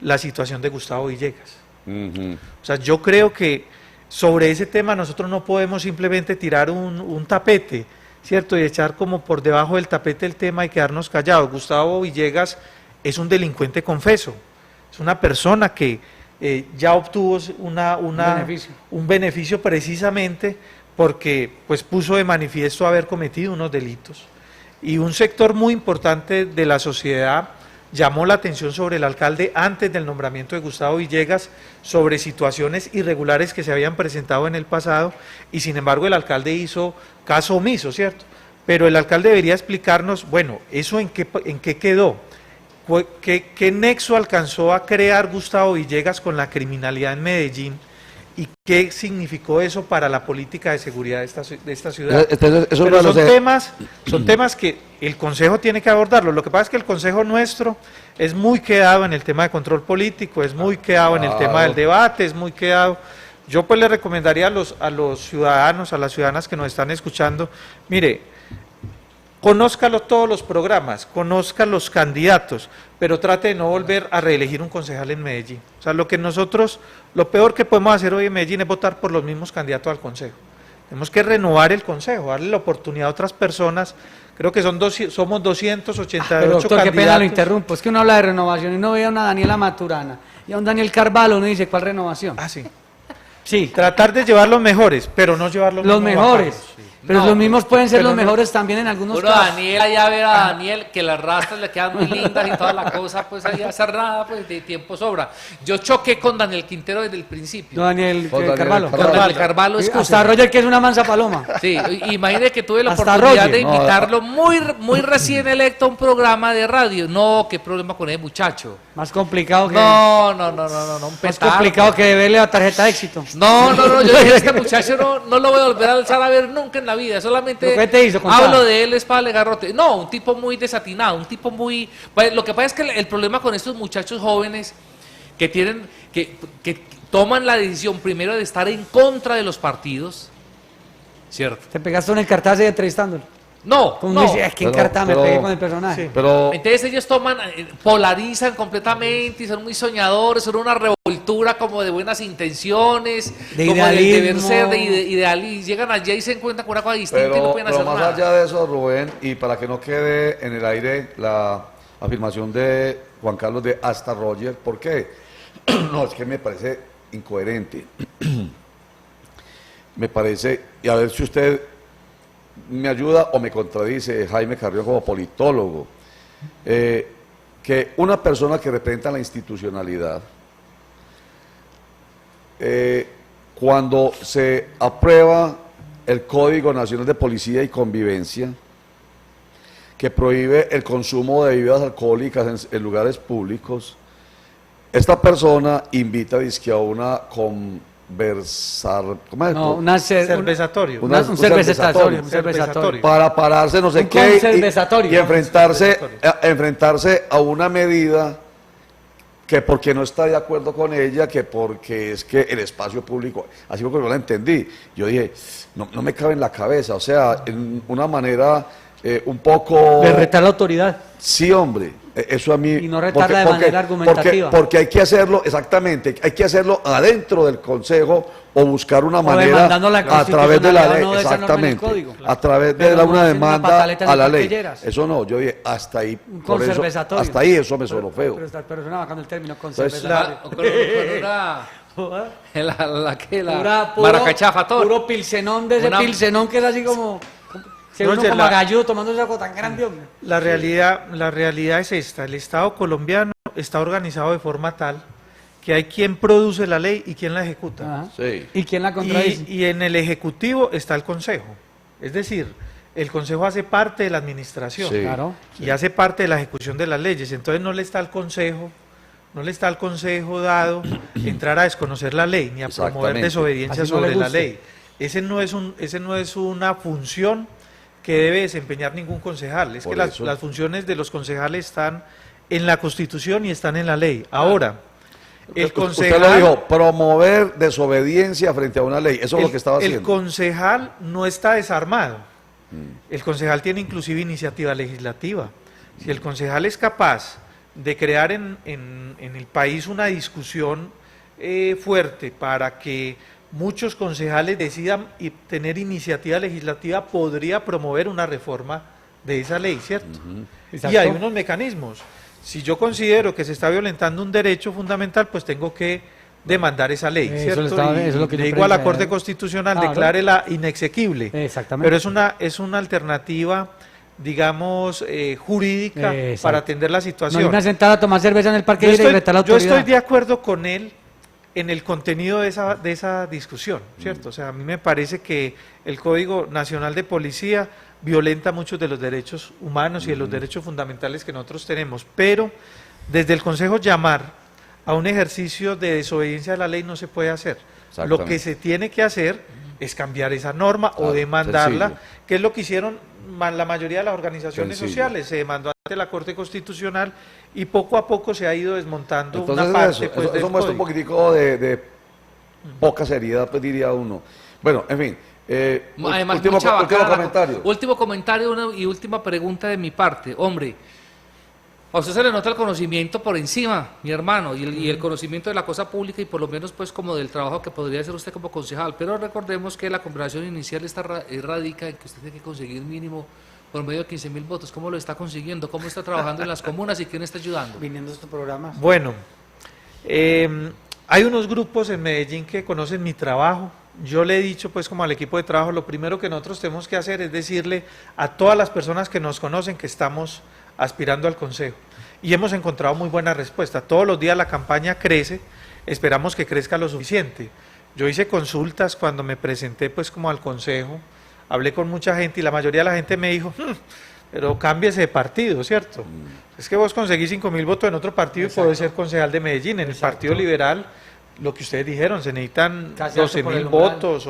Speaker 4: la situación de Gustavo Villegas. O sea, yo creo que sobre ese tema nosotros no podemos simplemente tirar un tapete, ¿cierto? Y echar como por debajo del tapete el tema y quedarnos callados. Gustavo Villegas es un delincuente confeso, es una persona que ya obtuvo un beneficio precisamente porque pues puso de manifiesto haber cometido unos delitos. Y un sector muy importante de la sociedad llamó la atención sobre el alcalde antes del nombramiento de Gustavo Villegas, sobre situaciones irregulares que se habían presentado en el pasado, y sin embargo el alcalde hizo caso omiso, ¿cierto? Pero el alcalde debería explicarnos, bueno, ¿eso en qué quedó? ¿Qué nexo alcanzó a crear Gustavo Villegas con la criminalidad en Medellín? ¿Y qué significó eso para la política de seguridad de esta ciudad?
Speaker 1: Entonces, eso
Speaker 4: Pero
Speaker 1: no lo sé.
Speaker 4: son temas que el Consejo tiene que abordarlo. Lo que pasa es que el Consejo nuestro es muy quedado en el tema de control político, es muy quedado en el tema del debate, es muy quedado. Yo pues le recomendaría a los ciudadanos, a las ciudadanas que nos están escuchando, mire, conózcalo todos los programas, conozca los candidatos, pero trate de no volver a reelegir un concejal en Medellín. O sea, lo peor que podemos hacer hoy en Medellín es votar por los mismos candidatos al Consejo. Tenemos que renovar el Consejo, darle la oportunidad a otras personas. Creo que somos 288
Speaker 3: Pero doctor,
Speaker 4: candidatos.
Speaker 3: qué pena lo interrumpo, es que uno habla de renovación y no ve a una Daniela Maturana y a un Daniel Carvalho, uno dice, ¿cuál renovación?
Speaker 4: Ah, sí.
Speaker 3: Sí,
Speaker 4: Tratar de llevar los mejores, pero no llevar
Speaker 3: los
Speaker 4: mismos
Speaker 3: mejores.
Speaker 4: bacanos, sí.
Speaker 3: Pero
Speaker 2: No,
Speaker 3: los mismos pueden ser
Speaker 4: pero
Speaker 3: los
Speaker 4: no-
Speaker 3: mejores también en algunos
Speaker 2: Puro
Speaker 3: casos.
Speaker 2: Daniel, allá ver a Daniel, que las rastras le quedan muy lindas y toda la cosa, pues ahí hacer nada, pues de tiempo sobra. Yo choqué con Daniel Quintero desde el principio.
Speaker 3: No, Daniel
Speaker 1: Con Daniel
Speaker 3: Carvalho.
Speaker 1: Carvalho.
Speaker 2: Daniel Carvalho,
Speaker 3: Hasta
Speaker 2: escúcheme.
Speaker 3: Roger, que es una mansa paloma.
Speaker 2: Sí, imagínate que tuve la
Speaker 3: Hasta
Speaker 2: oportunidad
Speaker 3: Roger.
Speaker 2: de invitarlo muy recién electo a un programa de radio. No, qué problema con ese muchacho.
Speaker 3: Más complicado que...
Speaker 2: No, un
Speaker 3: más
Speaker 2: petardo.
Speaker 3: complicado que deberle la tarjeta de éxito.
Speaker 2: No, yo dije, este muchacho no lo voy a volver a alzar a ver nunca en la vida, solamente
Speaker 3: ¿Pero qué te hizo? Contá.
Speaker 2: hablo de él es para garrote. No, un tipo muy desatinado, un tipo muy... Pues, lo que pasa es que el problema con estos muchachos jóvenes que tienen, que toman la decisión primero de estar en contra de los partidos, ¿cierto?
Speaker 3: Te pegaste en el cartaz ahí entrevistándolo.
Speaker 2: No,
Speaker 3: Como
Speaker 2: no.
Speaker 3: uno dice, es que en
Speaker 1: Pero-
Speaker 3: cartaz me
Speaker 1: pero-
Speaker 3: pegué con el personaje.
Speaker 4: Sí.
Speaker 1: Pero
Speaker 2: Entonces ellos polarizan completamente y son muy soñadores, son una revoltura como de buenas intenciones,
Speaker 3: De
Speaker 2: como del deber
Speaker 3: idealismo.
Speaker 2: ser, de ideal, y llegan allá y se encuentran con una cosa distinta y no pueden
Speaker 1: pero
Speaker 2: hacer
Speaker 1: más
Speaker 2: nada.
Speaker 1: allá de eso, Rubén, y para que no quede en el aire la afirmación de Juan Carlos de hasta Roger, ¿por qué? No, es que me parece incoherente. Me parece, y a ver si usted me ayuda o me contradice, Jaime Carrión, como politólogo, que una persona que representa la institucionalidad, cuando se aprueba el Código Nacional de Policía y Convivencia, que prohíbe el consumo de bebidas alcohólicas en lugares públicos, esta persona invita dizque a una conversar, ¿cómo es?
Speaker 3: No, una
Speaker 4: Cervezatorio.
Speaker 1: Una-
Speaker 3: un cervezatorio. Un
Speaker 4: cervezatorio.
Speaker 3: cervezatorio.
Speaker 1: Para pararse no sé
Speaker 3: Un
Speaker 1: qué
Speaker 3: conservatorio.
Speaker 1: y enfrentarse,
Speaker 4: Conservatorio.
Speaker 1: enfrentarse a una medida que porque no está de acuerdo con ella, que porque es que el espacio público, así fue como yo la entendí, yo dije, no me cabe en la cabeza, o sea, en una manera un poco...
Speaker 3: De retar la autoridad.
Speaker 1: Sí, hombre, eso a mí...
Speaker 3: Y no retarla de manera argumentativa.
Speaker 1: Porque hay que hacerlo, exactamente, hay que hacerlo adentro del Consejo o buscar una manera
Speaker 3: demandando la
Speaker 1: a través de la
Speaker 3: constitucionalidad
Speaker 1: ley,
Speaker 3: o no de esa norma en el
Speaker 1: exactamente,
Speaker 3: código.
Speaker 1: a través
Speaker 3: Pero
Speaker 1: de
Speaker 3: no
Speaker 1: una
Speaker 3: haciendo una
Speaker 1: demanda
Speaker 3: pataleta en
Speaker 1: a
Speaker 3: el
Speaker 1: la
Speaker 3: Parque
Speaker 1: ley.
Speaker 3: Lleras.
Speaker 1: Eso no, yo dije, hasta ahí,
Speaker 3: Un
Speaker 1: por eso,
Speaker 3: conservatorio.
Speaker 1: hasta ahí eso me sonó feo.
Speaker 3: Pero esta persona bajando el término
Speaker 1: Entonces,
Speaker 3: conservatorio.
Speaker 2: Con una
Speaker 3: Pura-
Speaker 2: maracachafator.
Speaker 3: Puro pilsenón de ese
Speaker 2: Una-
Speaker 3: pilsenón que es así como... Se ve uno
Speaker 4: Roger,
Speaker 3: como
Speaker 4: la-
Speaker 3: galludo tomando esa cosa tan grande, hombre.
Speaker 4: La realidad es esta, el Estado colombiano está organizado de forma tal que hay quien produce la ley y quien la ejecuta.
Speaker 3: Ajá.
Speaker 1: Sí.
Speaker 3: ¿Y quién la contradice?
Speaker 4: Y en el Ejecutivo está el Consejo, es decir, el Consejo hace parte de la administración
Speaker 1: Sí.
Speaker 3: Claro.
Speaker 4: y hace parte de la ejecución de las leyes, entonces no le está al Consejo dado entrar a desconocer la ley ni a promover
Speaker 1: Exactamente.
Speaker 4: desobediencia
Speaker 3: Así no le
Speaker 4: sobre la
Speaker 3: guste.
Speaker 4: ley. Ese no es una función que debe desempeñar ningún concejal. Es
Speaker 1: Por
Speaker 4: que
Speaker 1: eso.
Speaker 4: las funciones de los concejales están en la Constitución y están en la ley. Ahora, El
Speaker 1: Usted lo
Speaker 4: concejal,
Speaker 1: dijo, promover desobediencia frente a una ley. Eso es lo que estaba haciendo.
Speaker 4: el concejal no está desarmado. El concejal tiene inclusive iniciativa legislativa. Si el concejal es capaz de crear en el país una discusión fuerte para que muchos concejales decidan y tener iniciativa legislativa, podría promover una reforma de esa ley, ¿cierto? Y hay unos mecanismos. Si yo considero que se está violentando un derecho fundamental, pues tengo que demandar esa ley, ¿cierto?
Speaker 3: eso es lo que yo
Speaker 4: digo a la
Speaker 3: pensé.
Speaker 4: Corte Constitucional,
Speaker 3: Claro.
Speaker 4: declárela inexequible.
Speaker 3: Exactamente.
Speaker 4: Pero es una alternativa, digamos, jurídica
Speaker 3: Exacto.
Speaker 4: para atender la
Speaker 3: No
Speaker 4: situación.
Speaker 3: irme a sentar a tomar cerveza en el Parque
Speaker 4: Yo
Speaker 3: Libre y retar la
Speaker 4: yo
Speaker 3: autoridad.
Speaker 4: estoy de acuerdo con él en el contenido de esa discusión, ¿cierto? O sea, a mí me parece que el Código Nacional de Policía violenta muchos de los derechos humanos y de los derechos fundamentales que nosotros tenemos, pero desde el Consejo llamar a un ejercicio de desobediencia a la ley no se puede hacer. Lo
Speaker 1: Exactamente.
Speaker 4: que se tiene que hacer es cambiar esa norma o
Speaker 1: Claro,
Speaker 4: demandarla,
Speaker 1: sencillo.
Speaker 4: que es lo que hicieron la mayoría de las organizaciones
Speaker 1: Sencillo.
Speaker 4: sociales. Se demandó ante la Corte Constitucional y poco a poco se ha ido desmontando
Speaker 1: Entonces
Speaker 4: una parte
Speaker 1: eso,
Speaker 4: pues,
Speaker 1: eso,
Speaker 4: del
Speaker 1: eso muestra un
Speaker 4: código.
Speaker 1: poquitico de poca seriedad, pues diría uno. Bueno, en fin.
Speaker 2: Además,
Speaker 1: último
Speaker 2: mucha bacana la-
Speaker 1: comentario.
Speaker 2: Último comentario y última pregunta de mi parte. Hombre, a usted se le nota el conocimiento por encima, mi hermano, y el conocimiento de la cosa pública y por lo menos pues como del trabajo que podría hacer usted como concejal. Pero recordemos que la conversación inicial radica en que usted tiene que conseguir mínimo por medio de 15.000 votos. ¿Cómo lo está consiguiendo? ¿Cómo está trabajando en las comunas y quién está ayudando?
Speaker 3: Viniendo a estos programas.
Speaker 4: Bueno, hay unos grupos en Medellín que conocen mi trabajo. Yo le he dicho pues como al equipo de trabajo, lo primero que nosotros tenemos que hacer es decirle a todas las personas que nos conocen que estamos aspirando al Consejo. Y hemos encontrado muy buena respuesta. Todos los días la campaña crece, esperamos que crezca lo suficiente. Yo hice consultas cuando me presenté pues como al Consejo, hablé con mucha gente y la mayoría de la gente me dijo, pero cámbiese de partido, ¿cierto? Es que vos conseguís 5.000 votos en otro partido y podés ser concejal de Medellín. En el Partido Liberal, lo que ustedes dijeron, se necesitan
Speaker 3: Casi alto por
Speaker 4: 12.000
Speaker 3: el umbral.
Speaker 4: votos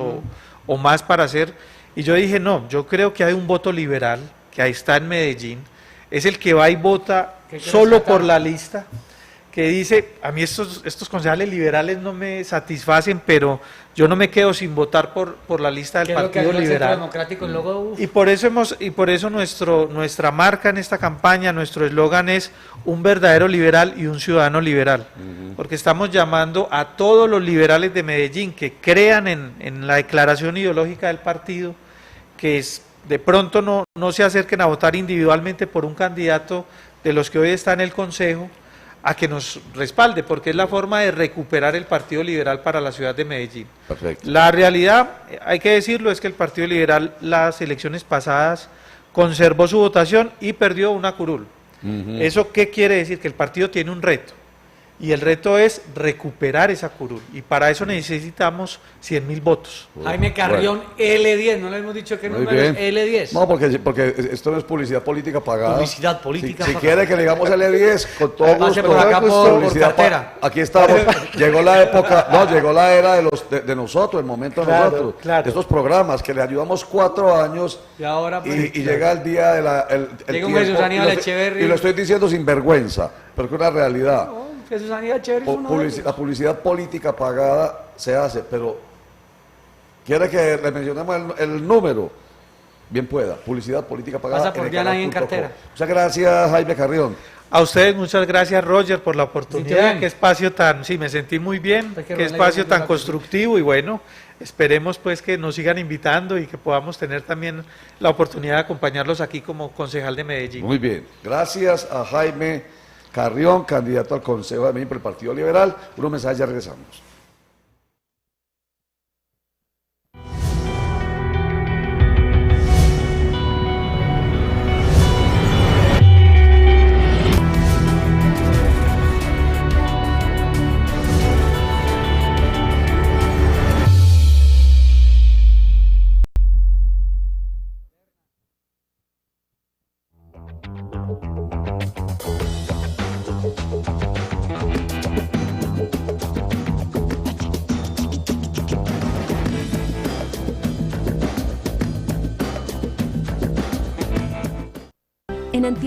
Speaker 4: o más para hacer. Y yo dije, no, yo creo que hay un voto liberal que ahí está en Medellín, es el que va y vota
Speaker 3: ¿Qué quiere
Speaker 4: solo
Speaker 3: rescatar?
Speaker 4: por la lista, que dice, a mí estos concejales liberales no me satisfacen, pero yo no me quedo sin votar por la lista del
Speaker 3: ¿Qué es lo que
Speaker 4: Partido
Speaker 3: ayuda al Centro
Speaker 4: Liberal.
Speaker 3: Democrático? Luego, uf,
Speaker 4: Y por eso nuestra marca en esta campaña, nuestro eslogan es un verdadero liberal y un ciudadano liberal, porque estamos llamando a todos los liberales de Medellín que crean en la declaración ideológica del partido, que de pronto no se acerquen a votar individualmente por un candidato de los que hoy está en el Consejo, a que nos respalde, porque es la forma de recuperar el Partido Liberal para la ciudad de Medellín.
Speaker 1: Perfecto.
Speaker 4: La realidad, hay que decirlo, es que el Partido Liberal las elecciones pasadas conservó su votación y perdió una curul. ¿Eso qué quiere decir? Que el partido tiene un reto, y el reto es recuperar esa curul, y para eso necesitamos 100.000 votos.
Speaker 3: Jaime Carrión, L10, no le hemos dicho que
Speaker 1: Muy
Speaker 3: número es
Speaker 1: bien.
Speaker 3: L10.
Speaker 1: No, porque esto no es publicidad política pagada.
Speaker 3: Publicidad política
Speaker 1: Si
Speaker 3: pagada.
Speaker 1: quiere que le digamos L10, con todo
Speaker 3: Pase
Speaker 1: gusto.
Speaker 3: por acá por
Speaker 1: Publicidad
Speaker 3: cartera.
Speaker 1: Aquí estamos. Llegó la época, llegó la era de nosotros, el momento de
Speaker 4: Claro,
Speaker 1: nosotros.
Speaker 4: claro.
Speaker 1: De estos programas que le ayudamos 4 años
Speaker 3: Y ahora, pues,
Speaker 1: y llega el día de
Speaker 3: Llega un Jesús Aníbal Echeverry.
Speaker 1: Y lo estoy diciendo sin vergüenza, porque es una realidad.
Speaker 3: no, Jesús Aníbal Chévere es uno de ellos.
Speaker 1: La publicidad política pagada se hace, pero quiere que le mencionemos el número. Bien pueda, publicidad política pagada.
Speaker 3: Pasa por
Speaker 1: el
Speaker 3: Diana ahí en
Speaker 1: canal.com.
Speaker 3: cartera.
Speaker 1: Muchas gracias, Jaime Carrión.
Speaker 4: A ustedes muchas gracias, Roger, por la
Speaker 3: ¿Sintió
Speaker 4: oportunidad.
Speaker 3: bien?
Speaker 4: Qué espacio tan, sí, me sentí muy bien,
Speaker 3: Hay que
Speaker 4: qué
Speaker 3: robarle
Speaker 4: espacio
Speaker 3: la
Speaker 4: tan
Speaker 3: música.
Speaker 4: constructivo, y bueno, esperemos pues que nos sigan invitando y que podamos tener también la oportunidad de acompañarlos aquí como concejal de Medellín.
Speaker 1: Muy bien. Gracias a Jaime Carrión, candidato al Consejo de Medellín por el Partido Liberal. Unos mensajes, ya regresamos.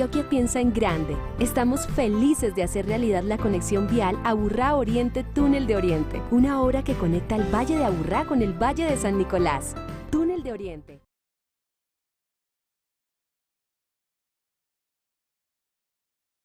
Speaker 5: Antioquia piensa en grande. Estamos felices de hacer realidad la conexión vial Aburrá-Oriente Túnel de Oriente, una obra que conecta el Valle de Aburrá con el Valle de San Nicolás. Túnel de Oriente.